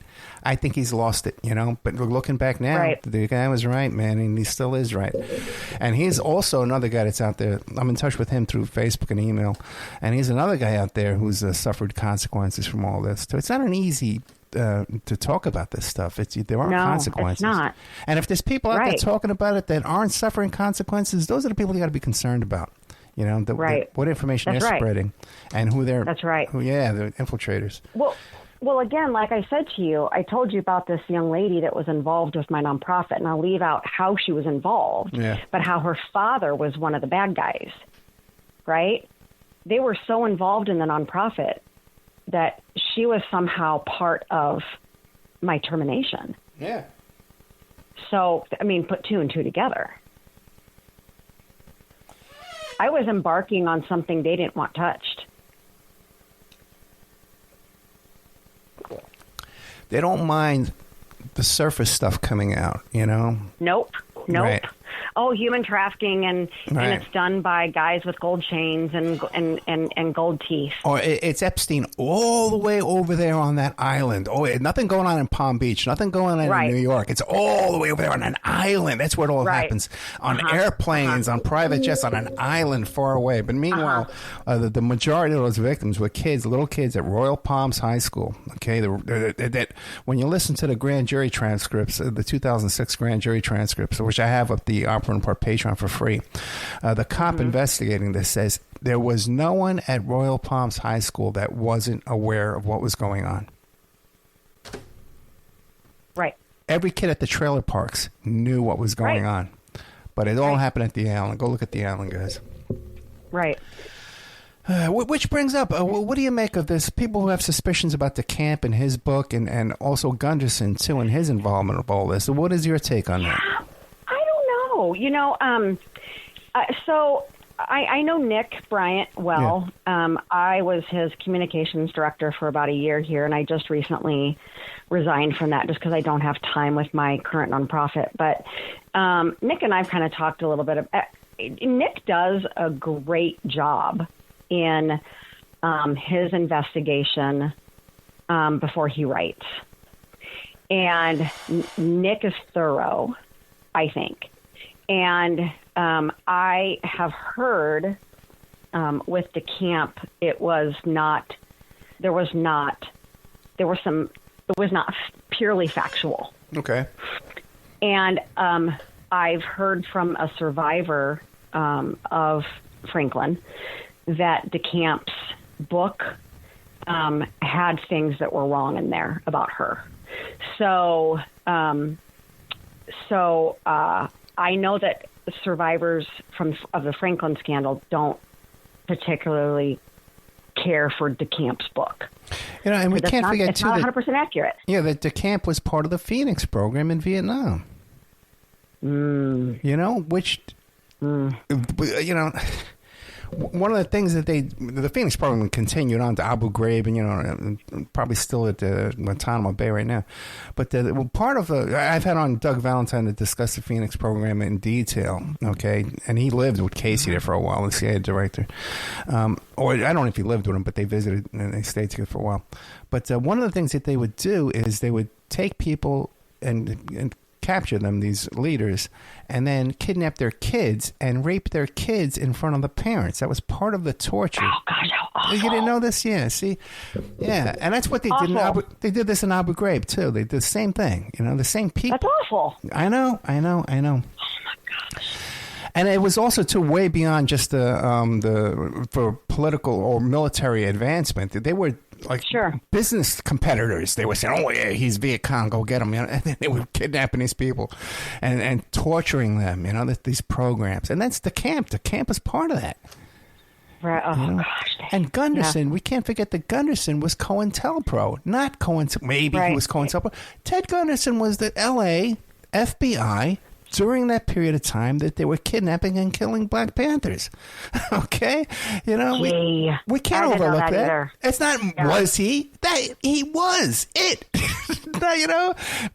I think he's lost it, but looking back now, the guy was right, man, and he still is right. And he's also another guy that's out there. I'm in touch with him through Facebook and email, and he's another guy out there who's suffered consequences from all this. So it's not an easy to talk about this stuff. There are consequences. It's not. And if there's people out there talking about it that aren't suffering consequences, those are the people you got to be concerned about. What information they're spreading and who they're. That's right. The infiltrators. Well, again, like I said to you, I told you about this young lady that was involved with my nonprofit, and I'll leave out how she was involved, but how her father was one of the bad guys, right? They were so involved in the nonprofit that she was somehow part of my termination. Yeah. So, I mean, put two and two together. I was embarking on something they didn't want touched. They don't mind the surface stuff coming out, Nope. Right. Oh, human trafficking, and it's done by guys with gold chains and gold teeth. Or it's Epstein all the way over there on that island. Oh, nothing going on in Palm Beach, nothing going on in New York. It's all the way over there on an island. That's where it all happens. On airplanes, on private jets, on an island far away. But meanwhile, the majority of those victims were little kids at Royal Palms High School. Okay, that when you listen to the grand jury transcripts, the 2006 grand jury transcripts, which I have up the Opera Report Patreon for free. The cop investigating this says there was no one at Royal Palms High School that wasn't aware of what was going on. Right. Every kid at the trailer parks knew what was going on. But it all happened at the island. Go look at the island, guys. Right. Which brings up, what do you make of this? People who have suspicions about the camp and his book and also Gunderson, too, and his involvement with all this. So what is your take on that? So I know Nick Bryant well. Yeah. I was his communications director for about a year here, and I just recently resigned from that just because I don't have time with my current nonprofit. But Nick and I've kind of talked a little bit. Nick does a great job in his investigation before he writes. And Nick is thorough, I think. And I have heard with the camp, it was not purely factual. Okay. And I've heard from a survivor of Franklin that DeCamp's book had things that were wrong in there about her. So I know that survivors of the Franklin scandal don't particularly care for DeCamp's book. And we can't forget it's too not that 100% accurate. Yeah, that DeCamp was part of the Phoenix program in Vietnam. Which one of the things that the Phoenix program continued on to Abu Ghraib and, probably still at Guantanamo Bay right now. But part of I've had on Doug Valentine to discuss the Phoenix program in detail, okay? And he lived with Casey there for a while, the CIA director. Or I don't know if he lived with him, but they visited and they stayed together for a while. But one of the things that they would do is they would take people and capture them, these leaders, and then kidnap their kids and rape their kids in front of the parents. That was part of the torture. Oh, gosh, how awful. You didn't know this? Yeah, see? Yeah, and that's what they did in they did this in Abu Ghraib, too. They did the same thing, the same people. That's awful. I know. Oh, my gosh. And it was also way beyond just for political or military advancement. They were business competitors. They were saying, "Oh yeah, he's Viet Cong, go get him." And then they were kidnapping these people and torturing them. These programs, and that's the camp. The camp is part of that. Right. Oh gosh. And Gunderson, we can't forget that Gunderson was COINTELPRO, not maybe he was COINTELPRO. Ted Gunderson was the L.A. FBI. During that period of time that they were kidnapping and killing Black Panthers. Okay? We can't overlook that. Either. It's not, was he? He was it.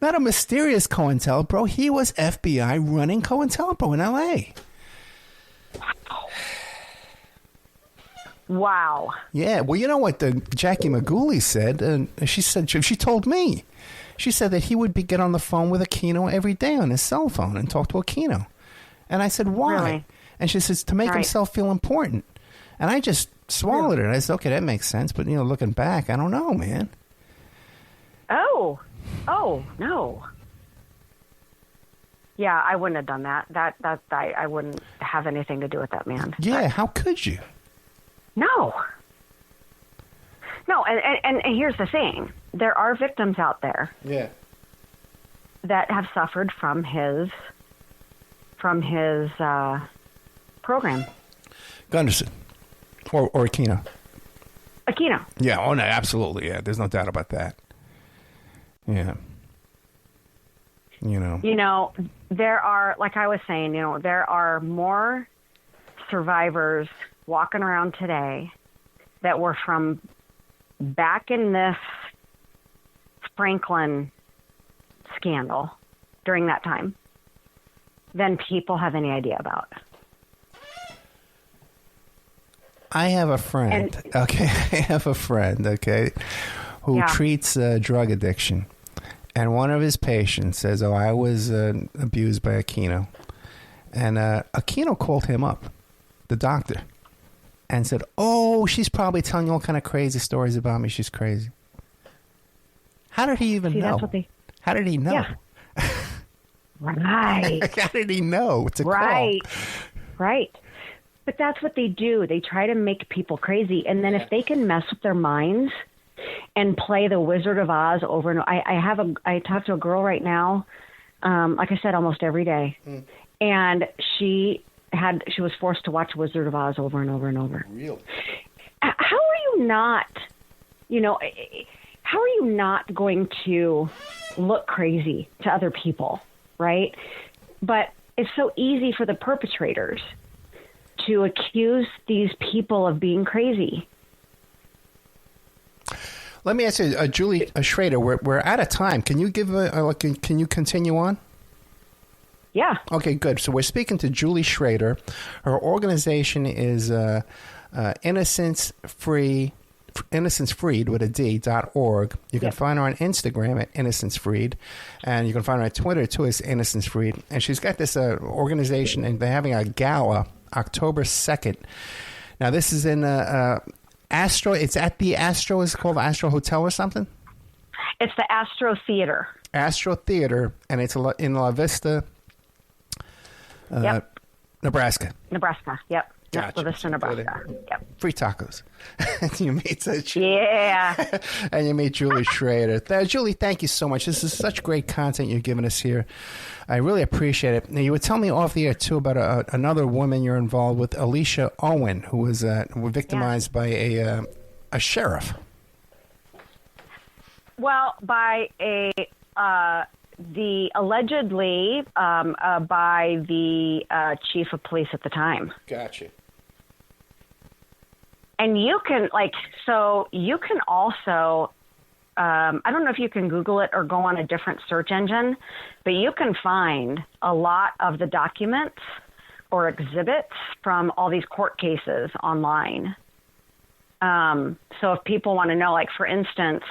Not a mysterious COINTELPRO. He was FBI running COINTELPRO in L.A. Wow. Yeah. Well, you know what Jackie Maguli said? She told me. She said that he would get on the phone with Aquino every day on his cell phone and talk to Aquino. And I said, why? Really? And she says, to make himself feel important. And I just swallowed it. I said, okay, that makes sense. But, looking back, I don't know, man. Oh, no. Yeah, I wouldn't have done that. I wouldn't have anything to do with that man. Yeah, how could you? No, and here's the thing. There are victims out there that have suffered from his program. Gunderson or Aquino. Aquino. Yeah, oh no, absolutely. Yeah, there's no doubt about that. Yeah. There are, like I was saying, there are more survivors walking around today that were from back in this Franklin scandal during that time than people have any idea about. I have a friend, who treats drug addiction. And one of his patients says, I was abused by Aquino. And Aquino called him up, the doctor, and said, she's probably telling you all kind of crazy stories about me. She's crazy. How did he even know? How did he know? Yeah. Right. How did he know? It's a call. Right. But that's what they do. They try to make people crazy. And then if they can mess with their minds and play the Wizard of Oz over and over. I talk to a girl right now, like I said, almost every day. And she was forced to watch Wizard of Oz over and over and over. Really? How are you not, how are you not going to look crazy to other people, right? But it's so easy for the perpetrators to accuse these people of being crazy. Let me ask you, Julie Shrader, we're out of time. Can you give can you continue on? Yeah. Okay, good. So we're speaking to Julie Shrader. Her organization is Innocence Freed with a D.org. You can find her on Instagram at Innocence Freed, and you can find her on Twitter too as Innocence Freed. And she's got this organization, and they're having a gala October 2nd. Now this is in Astro. It's at the Astro. Is it called Astro Hotel or something? It's the Astro Theater. Astro Theater, and it's in La Vista, Nebraska. Nebraska. Yep. Gotcha. La Vista, Nebraska. Yep. Free tacos. And you meet and you meet Julie Shrader. Julie, thank you so much. This is such great content you're giving us here. I really appreciate it. Now, you would tell me off the air too about another woman you're involved with, Alicia Owen, who was victimized by a sheriff. Well, by allegedly by the chief of police at the time. Gotcha. And you can also, I don't know if you can Google it or go on a different search engine, but you can find a lot of the documents or exhibits from all these court cases online. So if people want to know, like, for instance,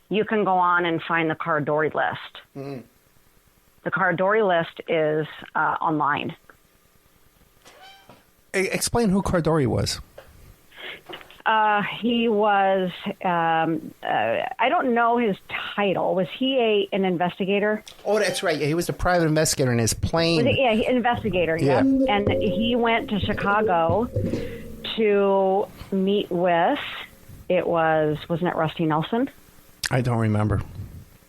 you can go on and find the Cardori list. Mm. The Cardori list is online. Explain who Cardori was. He was, I don't know his title. Was he an investigator? Oh, that's right. Yeah, he was a private investigator in his plane. Investigator, yeah. And he went to Chicago to meet with, wasn't it Rusty Nelson? I don't remember.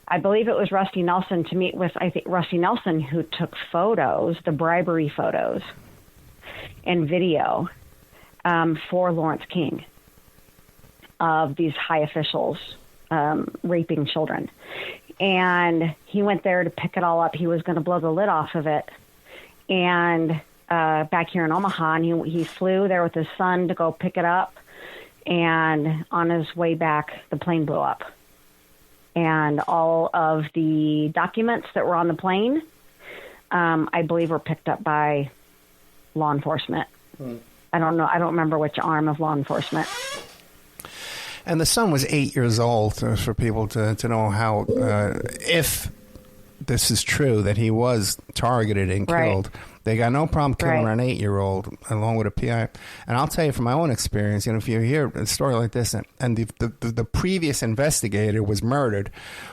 I believe it was Rusty Nelson to meet with, I think, Rusty Nelson, who took photos, the bribery photos and video for Lawrence King of these high officials raping children. And he went there to pick it all up. He was going to blow the lid off of it. And back here in Omaha, and he flew there with his son to go pick it up. And on his way back, the plane blew up. And all of the documents that were on the plane, I believe, were picked up by law enforcement. Hmm. I don't know. I don't remember which arm of law enforcement. And the son was 8 years old, for people to know how, if this is true, that he was targeted and killed. Right. They got no problem killing an 8-year-old along with a PI. And I'll tell you from my own experience, if you hear a story like this and the previous investigator was murdered,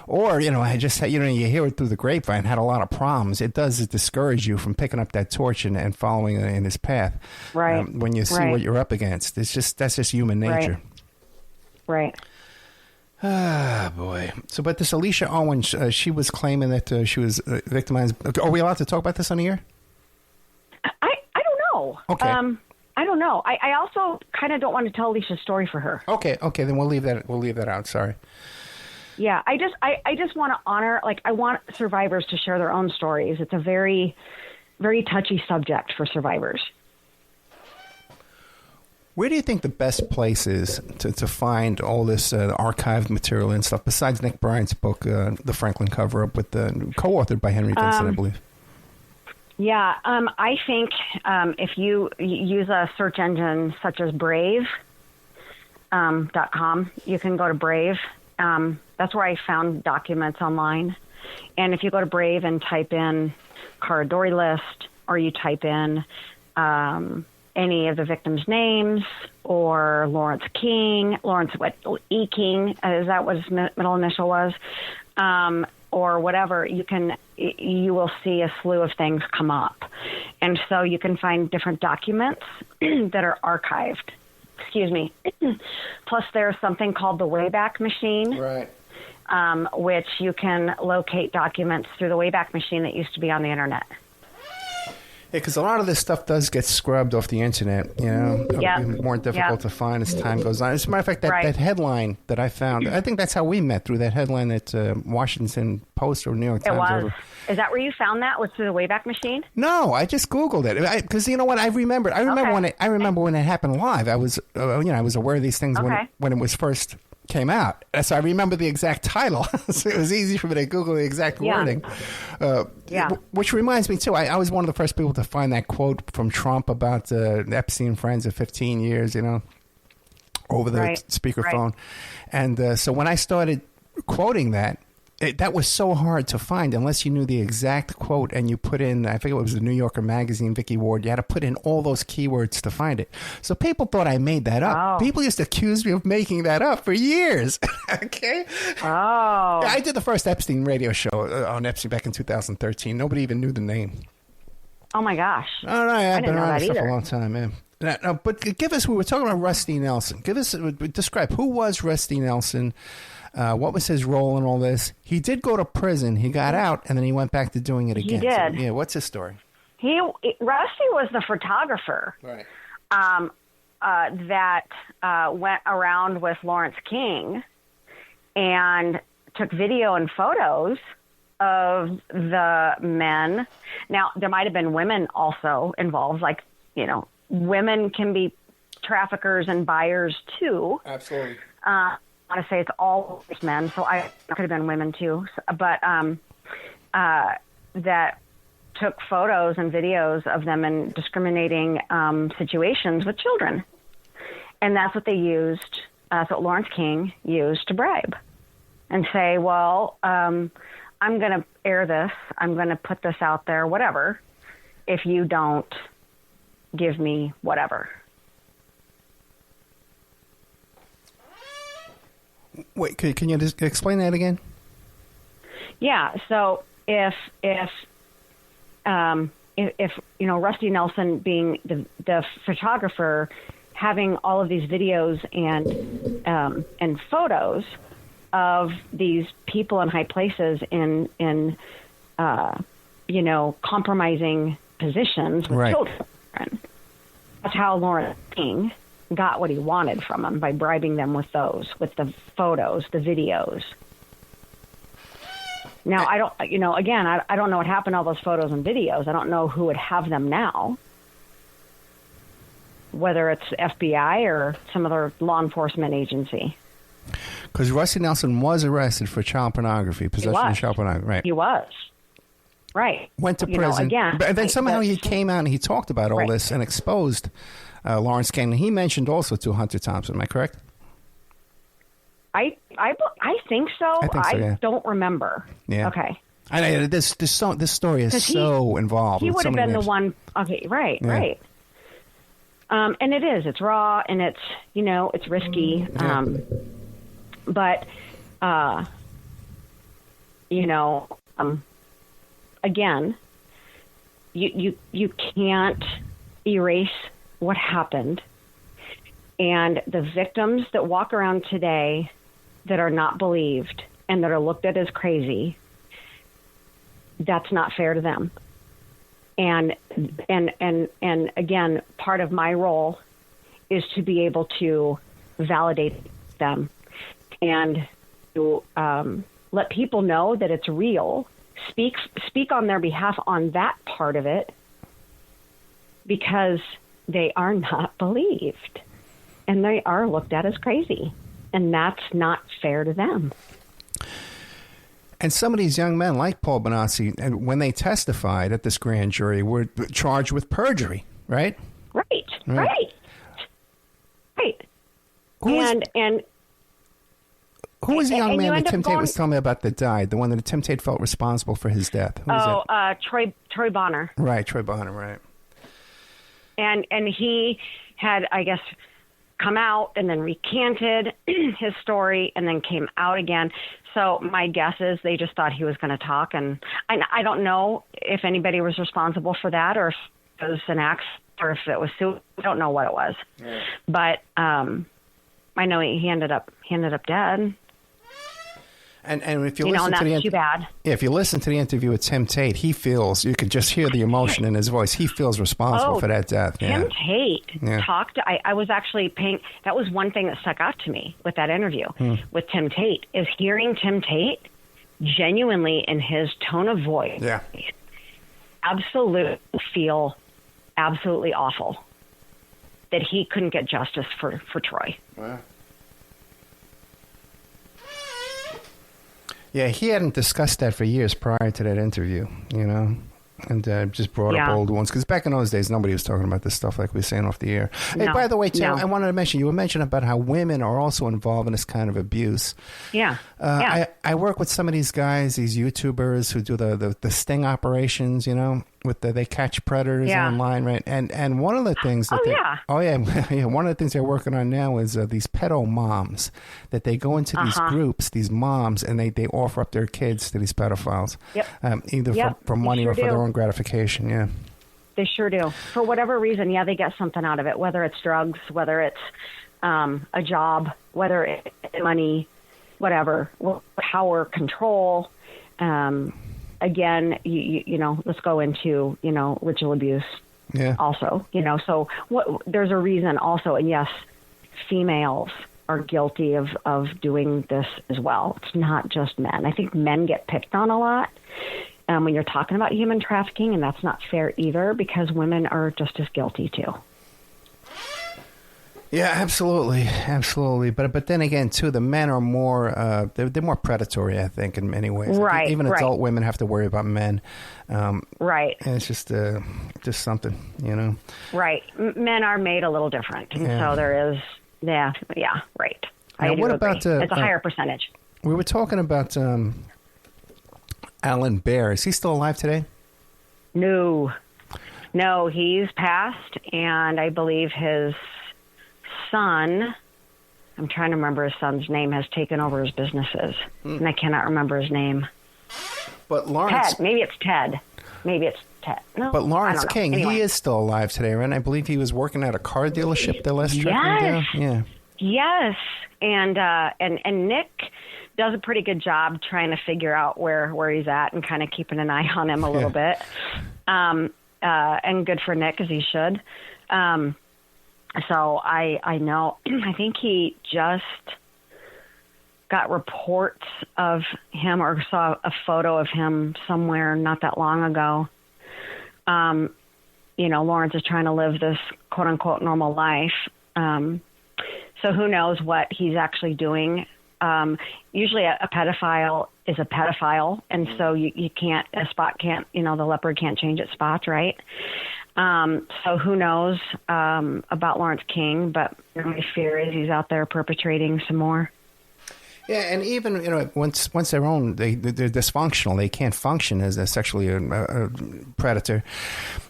or, I just, you hear it through the grapevine, had a lot of problems, it does discourage you from picking up that torch and following in his path. Right. When you see what you're up against. That's just human nature. Right. Ah, boy. So, but this Alicia Owen, she was claiming that she was victimized. Are we allowed to talk about this on the air? I don't know. Okay. I don't know. I also kind of don't want to tell Alicia's story for her. Okay. Then we'll leave that out. Sorry. Yeah. I just want to honor, I want survivors to share their own stories. It's a very, very touchy subject for survivors. Where do you think the best place is to find all this archived material and stuff, besides Nick Bryant's book, The Franklin Coverup, co-authored by Henry Vincent, I believe? Yeah, I think if you use a search engine such as Brave.com, you can go to Brave. That's where I found documents online. And if you go to Brave and type in Cardori list, or you type in any of the victims' names, or Lawrence King, E. King, is that what his middle initial was? Or whatever, you will see a slew of things come up. And so you can find different documents that are archived. Excuse me. Plus there's something called the Wayback Machine. Right. Which you can locate documents through the Wayback Machine that used to be on the internet. because a lot of this stuff does get scrubbed off the internet, more difficult to find as time goes on. As a matter of fact, that headline that I found, I think that's how we met, through that headline that Washington Post or New York Times. It was. Is that where you found that? Was through the Wayback Machine? No, I just Googled it because you know what? I remember when it happened live. I was I was aware of these things when it was first came out. So I remember the exact title. So it was easy for me to Google the exact wording. Which reminds me, too, I was one of the first people to find that quote from Trump about Epstein friends of 15 years, over the speakerphone. And so when I started quoting that, that was so hard to find unless you knew the exact quote and you put in, I think it was the New Yorker magazine, Vicky Ward. You had to put in all those keywords to find it. So people thought I made that up. Oh. People used to accuse me of making that up for years. Okay? Oh. I did the first Epstein radio show on Epstein back in 2013. Nobody even knew the name. Oh, my gosh. All right. I've been around this stuff a long time, man. Now, but give us, we were talking about Rusty Nelson. Describe, who was Rusty Nelson? What was his role in all this? He did go to prison. He got out, and then he went back to doing it again. He did. So, what's his story? Rusty was the photographer that went around with Lawrence King and took video and photos of the men. Now, there might have been women also involved. Like, women can be traffickers and buyers, too. Absolutely. I want to say it's all men, so it could have been women too, but that took photos and videos of them in discriminating situations with children. And that's what they used, that's what Lawrence King used to bribe and say, well, I'm going to air this, I'm going to put this out there, whatever, if you don't give me whatever. Wait, can you just explain that again? Yeah. So if Rusty Nelson being the photographer, having all of these videos and photos of these people in high places in compromising positions with children. That's how Lawrence King got what he wanted from them, by bribing them with the photos, the videos. Now, I don't know what happened to all those photos and videos. I don't know who would have them now, whether it's FBI or some other law enforcement agency. Because Rusty Nelson was arrested for child pornography, possession of child pornography, right? He was. Right. Went to prison. And then somehow he came out and he talked about all this and exposed Lawrence King. He mentioned also to Hunter Thompson. Am I correct? I think so. I don't remember. Yeah. Okay. I know this story is so involved. He would have been the one. Okay. Right. Yeah. Right. And it is. It's raw and it's it's risky. Yeah. But again, you can't erase what happened. And the victims that walk around today that are not believed and that are looked at as crazy, that's not fair to them. And again, part of my role is to be able to validate them and to let people know that it's real. Speak on their behalf on that part of it, because they are not believed and they are looked at as crazy, and that's not fair to them. And some of these young men, like Paul Bonacci, and when they testified at this grand jury, were charged with perjury, right? Right. Who was the young man that Tim Tate was telling me about that died? The one that Tim Tate felt responsible for his death? Who was that? Troy Bonner. Right, Troy Bonner, right. And he had, I guess, come out and then recanted his story and then came out again. So my guess is they just thought he was going to talk. And I don't know if anybody was responsible for that, or if it was an accident, or if it was suicide. I don't know what it was. Yeah. But I know he ended up dead. And if you listen and to that's too bad. Yeah, if you listen to the interview with Tim Tate, he feels, you can just hear the emotion in his voice. He feels responsible for that death. Tim Tate talked. I was actually paying. That was one thing that stuck out to me with that interview with Tim Tate, is hearing Tim Tate genuinely in his tone of voice. Yeah. Absolutely feel absolutely awful that he couldn't get justice for Troy. Wow. Yeah, he hadn't discussed that for years prior to that interview, and just brought up old ones. Because back in those days, nobody was talking about this stuff like we were saying off the air. No, hey, by the way, too, no. I wanted to mention, you were mentioning about how women are also involved in this kind of abuse. Yeah. I work with some of these guys, these YouTubers who do the sting operations, they catch predators online, right? And one of the things that one of the things they're working on now is these pedo moms, that they go into these groups, these moms, and they offer up their kids to these pedophiles, either for money or for their own gratification. Yeah, they sure do. For whatever reason, they get something out of it, whether it's drugs, whether it's a job, whether it's money, whatever, power, control. Again, let's go into, ritual abuse also, so there's a reason also. And yes, females are guilty of doing this as well. It's not just men. I think men get picked on a lot when you're talking about human trafficking, and that's not fair either, because women are just as guilty too. Yeah, absolutely. But then again, too, the men are more they're more predatory, I think, in many ways. Right. Like even adult women have to worry about men. Right. And it's just something, Right. Men are made a little different, and so there is. Yeah. Right. Now, what about it's a higher percentage. We were talking about Alan Baer. Is he still alive today? No, he's passed, and I believe his son, I'm trying to remember his son's name, has taken over his businesses, and I cannot remember his name. But Lawrence, Ted. Maybe it's Ted. No, but Lawrence King, anyway. he is still alive today, right? I believe he was working at a car dealership the last trip. Yeah. Yes, and Nick does a pretty good job trying to figure out where he's at and kind of keeping an eye on him a little bit. And good for Nick, as he should. So I know, I think he just got reports of him or saw a photo of him somewhere not that long ago. Lawrence is trying to live this quote unquote normal life. So who knows what he's actually doing. Usually a pedophile is a pedophile. And so you can't, the leopard can't change its spots, right? So who knows about Lawrence King, but my fear is he's out there perpetrating some more. Yeah, and even once they're they're dysfunctional. They can't function as a sexually a predator.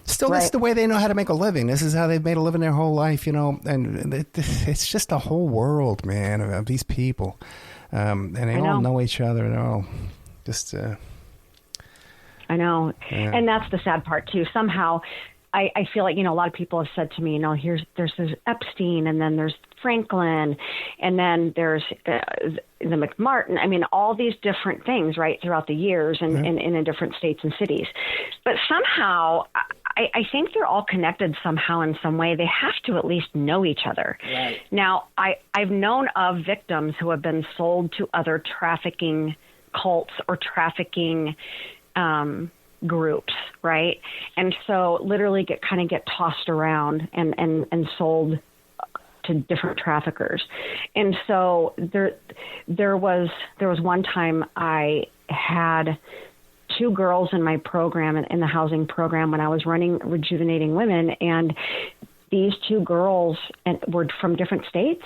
Still, that's the way they know how to make a living. This is how they've made a living their whole life, And it's just a whole world, man, of these people, and they all know each other. They're all just. I know, and that's the sad part too. Somehow, I feel like a lot of people have said to me, there's this Epstein, and then there's Franklin, and then there's the McMartin. I mean, all these different things, right, throughout the years and in different states and cities. But somehow, I think they're all connected somehow in some way. They have to at least know each other. Right. Now, I've known of victims who have been sold to other trafficking cults or trafficking groups, right? And so literally get tossed around and sold to different traffickers. And so there was one time I had two girls in my program, in the housing program, when I was running Rejuvenating Women, and these two girls were from different states,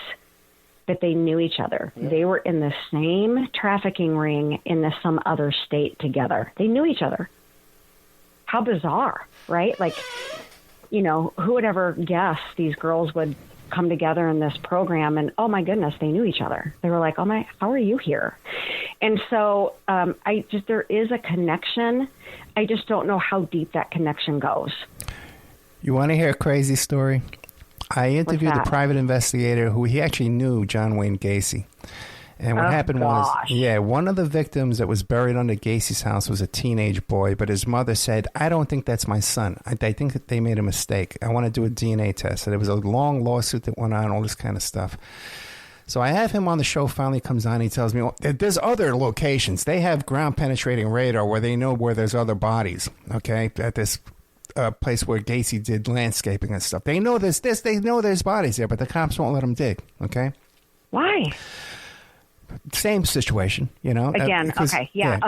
but they knew each other. Yeah. They were in the same trafficking ring in some other state together. They knew each other. How bizarre, right? Like, who would ever guess these girls would come together in this program, and oh my goodness, they knew each other. They were like, how are you here? And so there is a connection. I just don't know how deep that connection goes. You want to hear a crazy story? I interviewed a private investigator who he actually knew John Wayne Gacy. And what happened was, one of the victims that was buried under Gacy's house was a teenage boy, but his mother said, I don't think that's my son. I think that they made a mistake. I want to do a DNA test. And there was a long lawsuit that went on, all this kind of stuff. So I have him on the show, finally comes on, he tells me, well, there's other locations. They have ground-penetrating radar where they know where there's other bodies, okay, at this place where Gacy did landscaping and stuff. They know they know there's bodies there, but the cops won't let them dig, okay? Why? Same situation, Again, okay, yeah.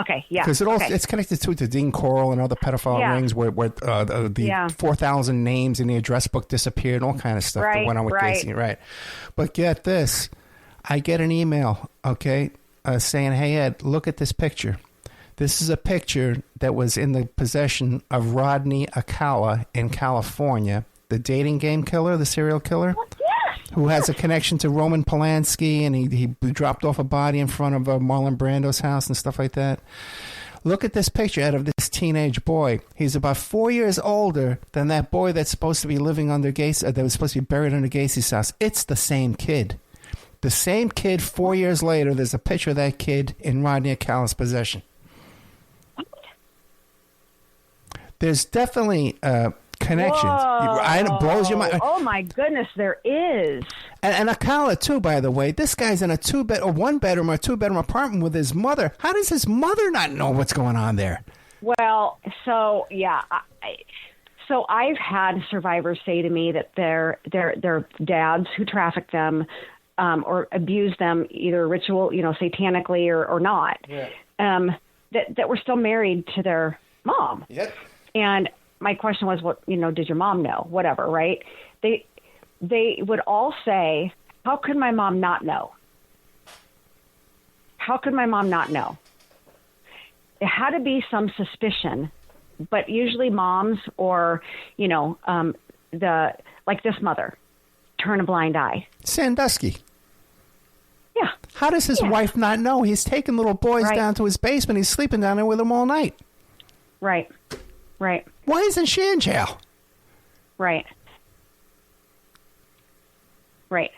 Because it's connected to Dean Coral and other pedophile rings where the 4,000 names in the address book disappeared, all kind of stuff that went on with Gacy, right? But get this, I get an email, okay, saying, hey, Ed, look at this picture. This is a picture that was in the possession of Rodney Acala in California, the dating game killer, the serial killer. Who has a connection to Roman Polanski, and he dropped off a body in front of Marlon Brando's house and stuff like that. Look at this picture out of this teenage boy. He's about 4 years older than that boy that's supposed to be living under Gacy, that was supposed to be buried under Gacy's house. It's the same kid. The same kid 4 years later. There's a picture of that kid in Rodney Acala's possession. There's definitely... connections. It blows your mind. Oh my goodness, there is. And Acala too, by the way. This guy's in a 1-bedroom or 2-bedroom apartment with his mother. How does his mother not know what's going on there? Well, so yeah, so I've had survivors say to me that their dads who trafficked them or abused them, either ritual, satanically or not, that were still married to their mom. Yep. And my question was, did your mom know? Whatever, right? They would all say, how could my mom not know? How could my mom not know? It had to be some suspicion, but usually moms or, like this mother, turn a blind eye. Sandusky. Yeah. How does his wife not know? He's taking little boys down to his basement. He's sleeping down there with them all night. Right. Right. Why isn't she in jail? Right. Right.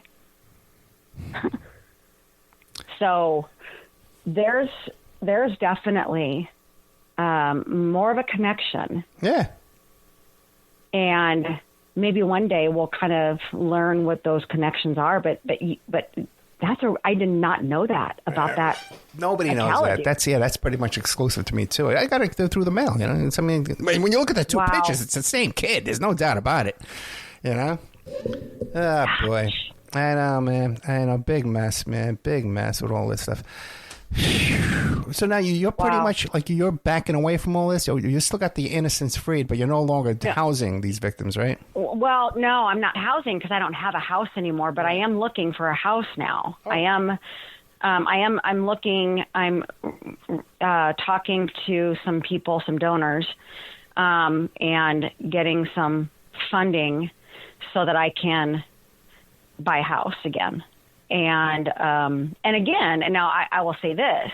So there's definitely more of a connection. Yeah. And maybe one day we'll kind of learn what those connections are. But I did not know that about that. Nobody knows that. That's pretty much exclusive to me too. I got it through the mail. It's, when you look at the two pictures, it's the same kid. There's no doubt about it. Oh boy, I know, man. I know, big mess, man. Big mess with all this stuff. So now you're pretty much like you're backing away from all this. You still got the innocents freed, but you're no longer housing these victims, right? Well, no, I'm not housing because I don't have a house anymore. But I am looking for a house now. Oh. I'm looking. I'm talking to some people, some donors, and getting some funding so that I can buy a house again. And again, and now I will say this,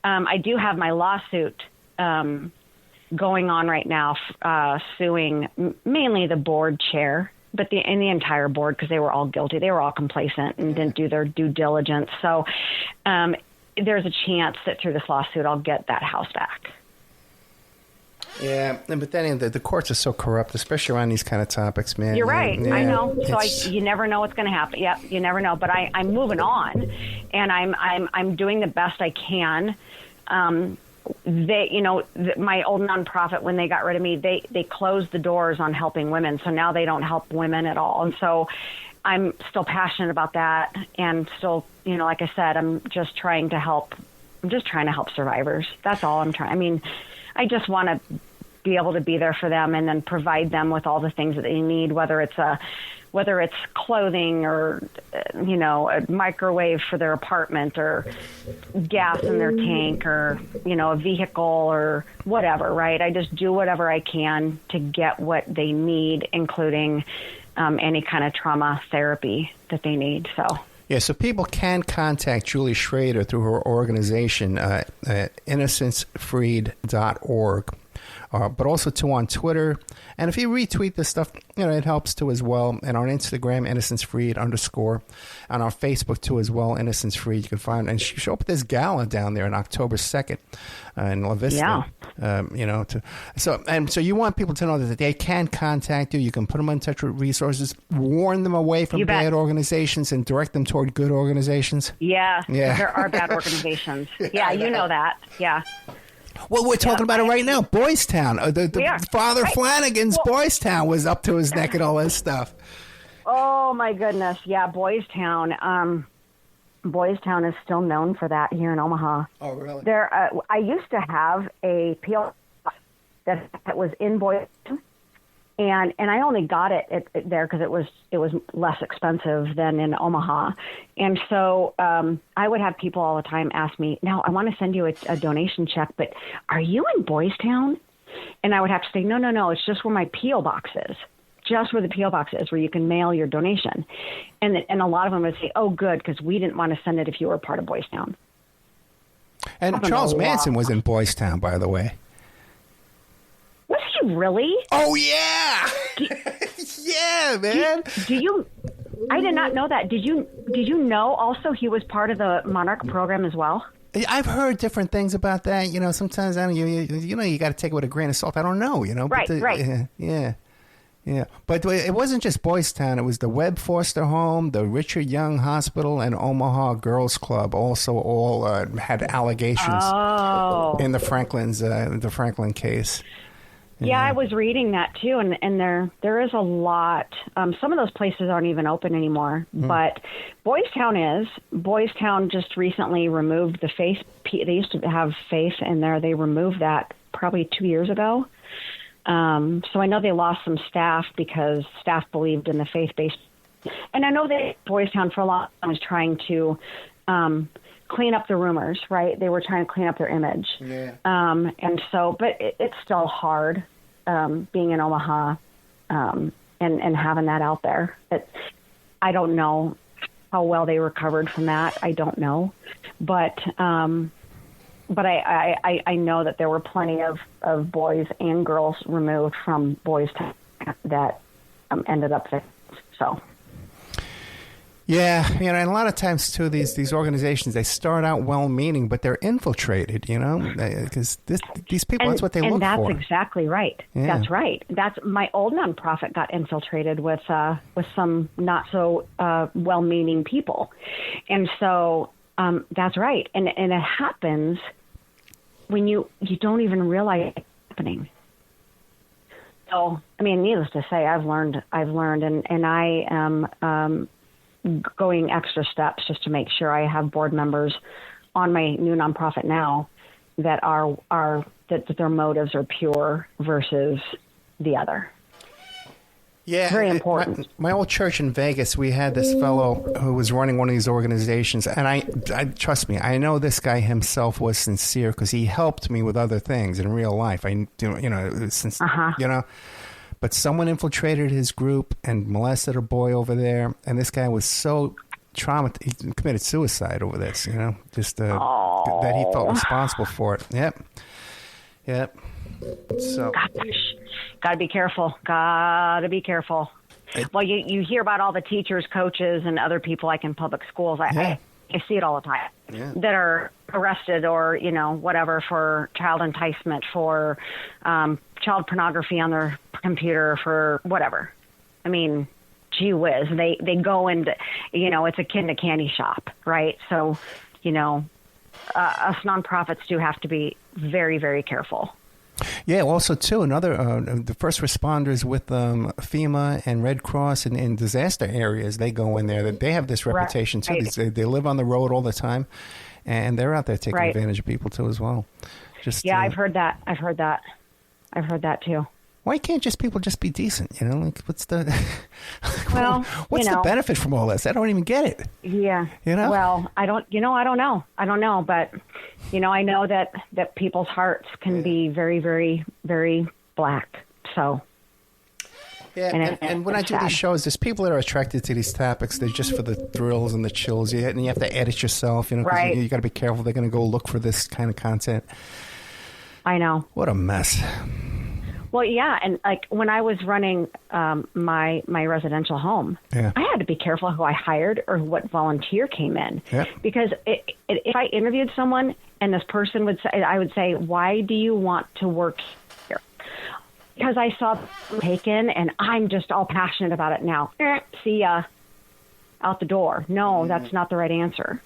I do have my lawsuit going on right now, suing mainly the board chair, but the entire board, because they were all guilty. They were all complacent and didn't do their due diligence. So there's a chance that through this lawsuit I'll get that house back. Yeah, but then the courts are so corrupt, especially around these kind of topics, man. You're right. Yeah, I know. So you never know what's going to happen. Yeah, you never know. But I'm moving on, and I'm doing the best I can. My old nonprofit, when they got rid of me, they closed the doors on helping women. So now they don't help women at all. And so I'm still passionate about that, and still, like I said, I'm just trying to help survivors. That's all I'm trying. I mean, I just want to be able to be there for them and then provide them with all the things that they need, whether it's clothing or, a microwave for their apartment or gas in their tank or, a vehicle or whatever, right? I just do whatever I can to get what they need, including any kind of trauma therapy that they need. So. Yeah, so people can contact Julie Shrader through her organization, innocencefreed.org. but also too on Twitter. And if you retweet this stuff, it helps too as well. And on Instagram, InnocenceFreed _. On our Facebook too as well, InnocenceFreed. You can find, and show up at this gala down there on October 2nd in La Vista. Yeah. So you want people to know that they can contact you. You can put them in touch with resources, warn them away from bad organizations, and direct them toward good organizations. Yeah. There are bad organizations. Yeah, you know that. Yeah. Well, we're talking about it right now. Boys Town. Father Flanagan's Boys Town was up to his neck and all this stuff. Oh, my goodness. Yeah, Boys Town. Boys Town is still known for that here in Omaha. Oh, really? I used to have a PO that was in Boys Town, and I only got it there because it was less expensive than in Omaha. And so I would have people all the time ask me, now I want to send you a donation check, but are you in Boys Town? And I would have to say, no, it's just where my P.O. box is. Just where the P.O. box is, where you can mail your donation. And a lot of them would say, oh, good, because we didn't want to send it if you were part of Boys Town. And Charles Manson was in Boys Town, by the way. Was he really? Oh, yeah. Yeah, man. I did not know that. Did you know also he was part of the Monarch program as well? I've heard different things about that. Sometimes I don't, you got to take it with a grain of salt. I don't know, Right, right. Yeah. But it wasn't just Boys Town. It was the Webb Foster Home, the Richard Young Hospital, and Omaha Girls Club also all had allegations in the Franklin case. Yeah, I was reading that too, and there is a lot. Some of those places aren't even open anymore, but Boys Town just recently removed the faith. They used to have faith in there. They removed that probably 2 years ago. So I know they lost some staff because staff believed in the faith-based. And I know that Boys Town for a long time was trying to clean up the rumors, right? They were trying to clean up their image. Yeah. And so, but it's still hard being in Omaha and having that out there. I don't know how well they recovered from that. I don't know. But I know that there were plenty of boys and girls removed from Boys Town that ended up there. So. Yeah, and a lot of times too, these organizations, they start out well-meaning, but they're infiltrated, because these people, that's what they look for. And that's exactly right. Yeah. That's right. That's my old nonprofit got infiltrated with some not so well-meaning people, and so that's right. And it happens when you don't even realize it's happening. So, needless to say, I've learned, and I am going extra steps just to make sure I have board members on my new nonprofit now that that their motives are pure versus the other. Yeah, very important. My old church in Vegas, we had this fellow who was running one of these organizations, and I trust me, I know this guy himself was sincere because he helped me with other things in real life. But someone infiltrated his group and molested a boy over there, and this guy was so traumatized, he committed suicide over this, just that he felt responsible for it. Yep. So, gosh, gotta be careful. Well, you hear about all the teachers, coaches, and other people like in public schools. I see it all the time that are arrested or whatever for child enticement, for child pornography on their computer, for whatever. Gee whiz, they go into it's akin to candy shop, right? So us nonprofits do have to be very, very careful. Yeah, also, too, the first responders with FEMA and Red Cross in disaster areas, they go in there. They have this reputation, too. Right. They live on the road all the time, and they're out there taking advantage of people, too, as well. I've heard that. I've heard that, too. Why can't people just be decent? What's the what's the benefit from all this? I don't even get it. Yeah. Well, I don't know. But I know that people's hearts can be very, very, very black. So. Yeah, and when I do these shows, there's people that are attracted to these topics. They're just for the thrills and the chills. And you have to edit yourself. 'Cause you got to be careful. They're going to go look for this kind of content. I know. What a mess. Well, yeah, and like when I was running my residential home, Yeah. I had to be careful who I hired or what volunteer came in, Yep. because if I interviewed someone and this person would say, I would say, "Why do you want to work here?" Because I saw them taken, and I'm just all passionate about it now. See ya, out the door. No, that's not the right answer.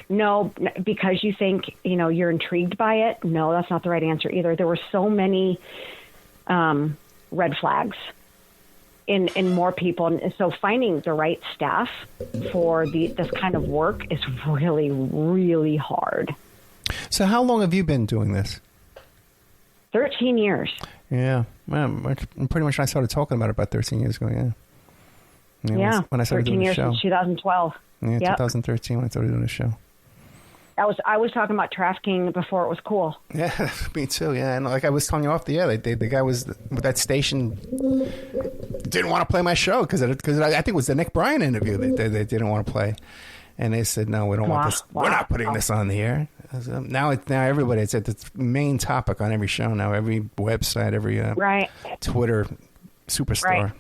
No, because you think you're intrigued by it. No, that's not the right answer either. There were so many red flags in more people. And so finding the right staff for this kind of work is really, really hard. So how long have you been doing this? 13 years. Yeah. Well, pretty much I started talking about it about 13 years ago, yeah. When I started 13 doing years the show. since 2012. Yeah, Yep. 2013 when I started doing the show. I was talking about trafficking before it was cool. Yeah, me too. Yeah, and like I was telling you off the air, the guy was with that station didn't want to play my show because I think it was the Nick Bryan interview they didn't want to play, and they said no, we don't want this. We're not putting this on the air. Now everybody it's at the main topic on every show now, every website, every Right. Twitter superstar. Right.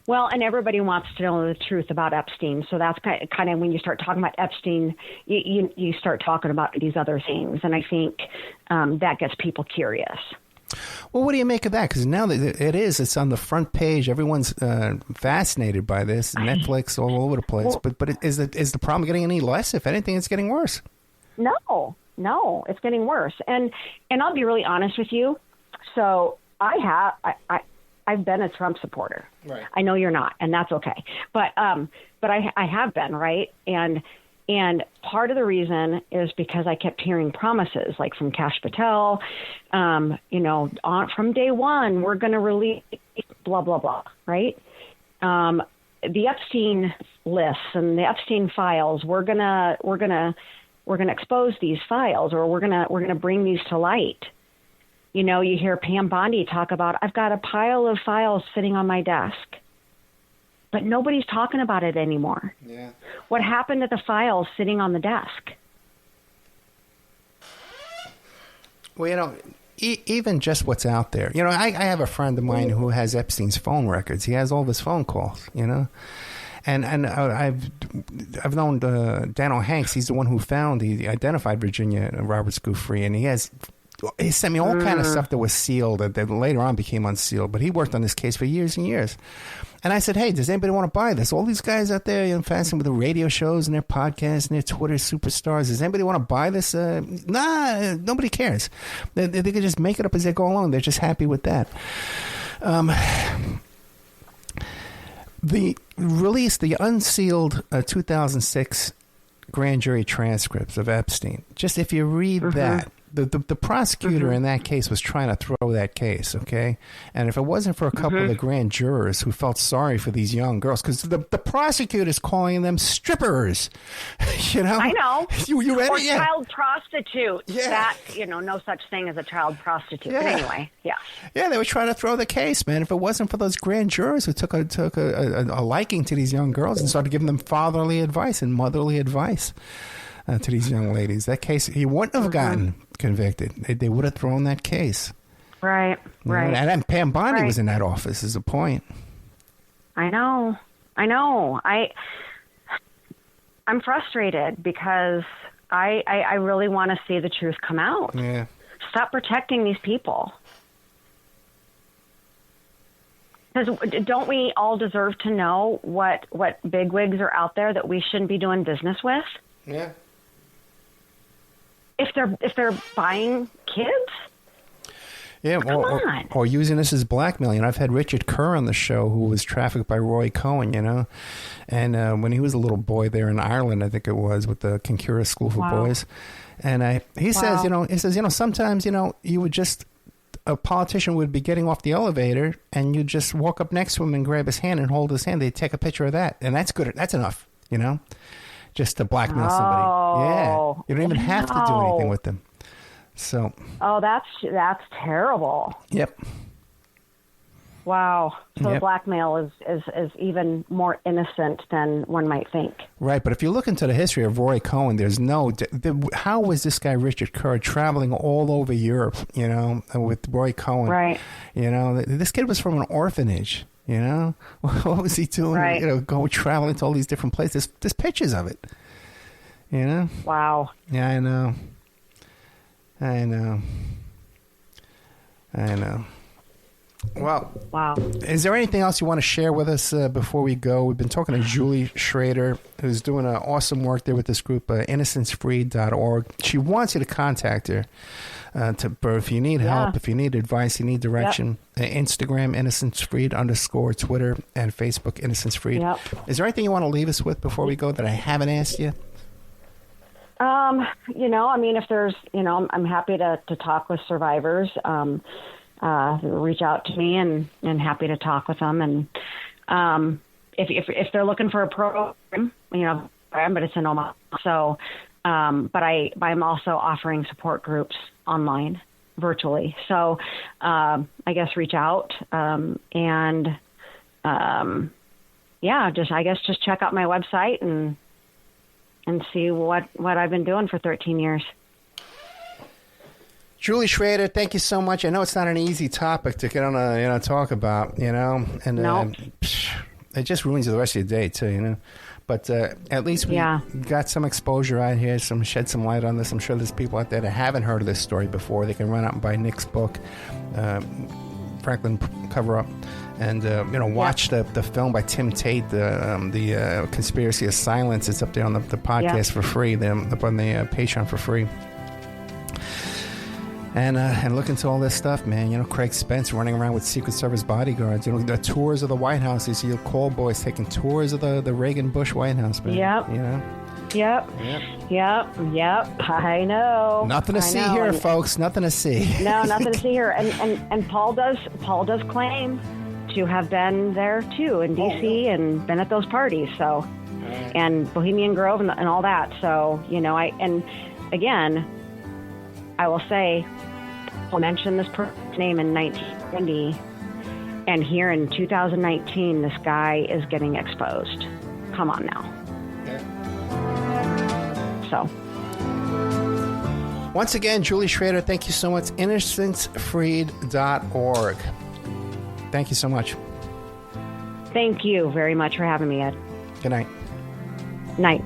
Well, and everybody wants to know the truth about Epstein. So that's kind of when you start talking about Epstein, you start talking about these other things. And I think that gets people curious. Well, what do you make of that? Because now that it's on the front page. Everyone's fascinated by this. Netflix all over the place. Well, but is the problem getting any less? If anything, it's getting worse. No, it's getting worse. And I'll be really honest with you. So I've been a Trump supporter. Right. I know you're not, and that's okay. But I have been, right? And part of the reason is because I kept hearing promises, like from Kash Patel, from day one, we're going to release blah, blah, blah, right? The Epstein lists and the Epstein files, we're gonna expose these files, or we're gonna bring these to light. You hear Pam Bondi talk about, I've got a pile of files sitting on my desk. But nobody's talking about it anymore. Yeah. What happened to the files sitting on the desk? Well, even just what's out there. I have a friend of mine who has Epstein's phone records. He has all of his phone calls, And I've known Daniel Hanks. He's the one who he identified Virginia and Robert Scoofree, and he sent me all kind of stuff that was sealed that later on became unsealed. But he worked on this case for years and years. And I said, hey, does anybody want to buy this? All these guys out there, fascinated with the radio shows and their podcasts and their Twitter superstars. Does anybody want to buy this? Nah, nobody cares. They can just make it up as they go along. They're just happy with that. The unsealed 2006 grand jury transcripts of Epstein. Just if you read that, the prosecutor in that case was trying to throw that case, okay? And if it wasn't for a couple of the grand jurors who felt sorry for these young girls, because the prosecutor's calling them strippers, I know. You read or it? Yeah. Child prostitute. Yeah. That, no such thing as a child prostitute. Yeah. But anyway, yeah. Yeah, they were trying to throw the case, man. If it wasn't for those grand jurors who took a liking to these young girls and started giving them fatherly advice and motherly advice to these young ladies, that case, he wouldn't have gotten convicted. They would have thrown that case. Right. And Pam Bondi was in that office, is the point. I know. I'm frustrated because I really want to see the truth come out. Yeah. Stop protecting these people. Because don't we all deserve to know what bigwigs are out there that we shouldn't be doing business with? Yeah. If they're buying kids? Yeah, or using this as blackmail. I've had Richard Kerr on the show, who was trafficked by Roy Cohen, and when he was a little boy there in Ireland, I think it was, with the Kinkura School for Boys, and he says, sometimes, you would just, a politician would be getting off the elevator, and you just walk up next to him and grab his hand and hold his hand. They'd take a picture of that, and that's good. That's enough, just to blackmail somebody. Yeah, you don't even have to do anything with them. So. Oh, that's terrible. Yep. Wow. So Yep. the blackmail is even more innocent than one might think. Right, but if you look into the history of Roy Cohn, there's no... how was this guy, Richard Kerr, traveling all over Europe, you know, with Roy Cohn? Right. You know, this kid was from an orphanage, you know? What was he doing? Right. You know, traveling to all these different places. There's pictures of it, you know? Wow. Yeah, I know. Well, wow. Is there anything else you want to share with us before we go? We've been talking to Julie Shrader, who's doing awesome work there with this group, innocencefreed.org. She wants you to contact her if you need help, if you need advice, you need direction. Instagram, InnocenceFreed _ Twitter, and Facebook, InnocenceFreed. Yep. Is there anything you want to leave us with before we go that I haven't asked you? You know, I mean, if there's, you know, I'm happy to talk with survivors. Reach out to me and happy to talk with them. And if they're looking for a program, you know, but it's in Omaha. So, but I'm also offering support groups online, virtually. So, I guess reach out and just check out my website and see what I've been doing for 13 years. Julie Shrader, thank you so much. I know it's not an easy topic to get on talk about, you know, and it just ruins the rest of your day too, you know. But at least we got some exposure out here, shed some light on this. I'm sure there's people out there that haven't heard of this story before. They can run out and buy Nick's book, Franklin Coverup, and watch the film by Tim Tate, the Conspiracy of Silence. It's up there on the podcast for free. Up on the Patreon for free. And look into all this stuff, man. You know, Craig Spence running around with Secret Service bodyguards. You know, the tours of the White House. You see your call boys taking tours of the Reagan-Bush White House, man. Yep. You know? Yep. I know. Nothing to see here, folks. Nothing to see. No, nothing to see here. And Paul does claim to have been there too in D.C. and been at those parties. So, and Bohemian Grove and all that. So, you know, I will say, I'll mention this person's name in 1970, and here in 2019, this guy is getting exposed. Come on now. So. Once again, Julie Shrader, thank you so much. InnocenceFreed.org. Thank you so much. Thank you very much for having me, Ed. Good night. Night.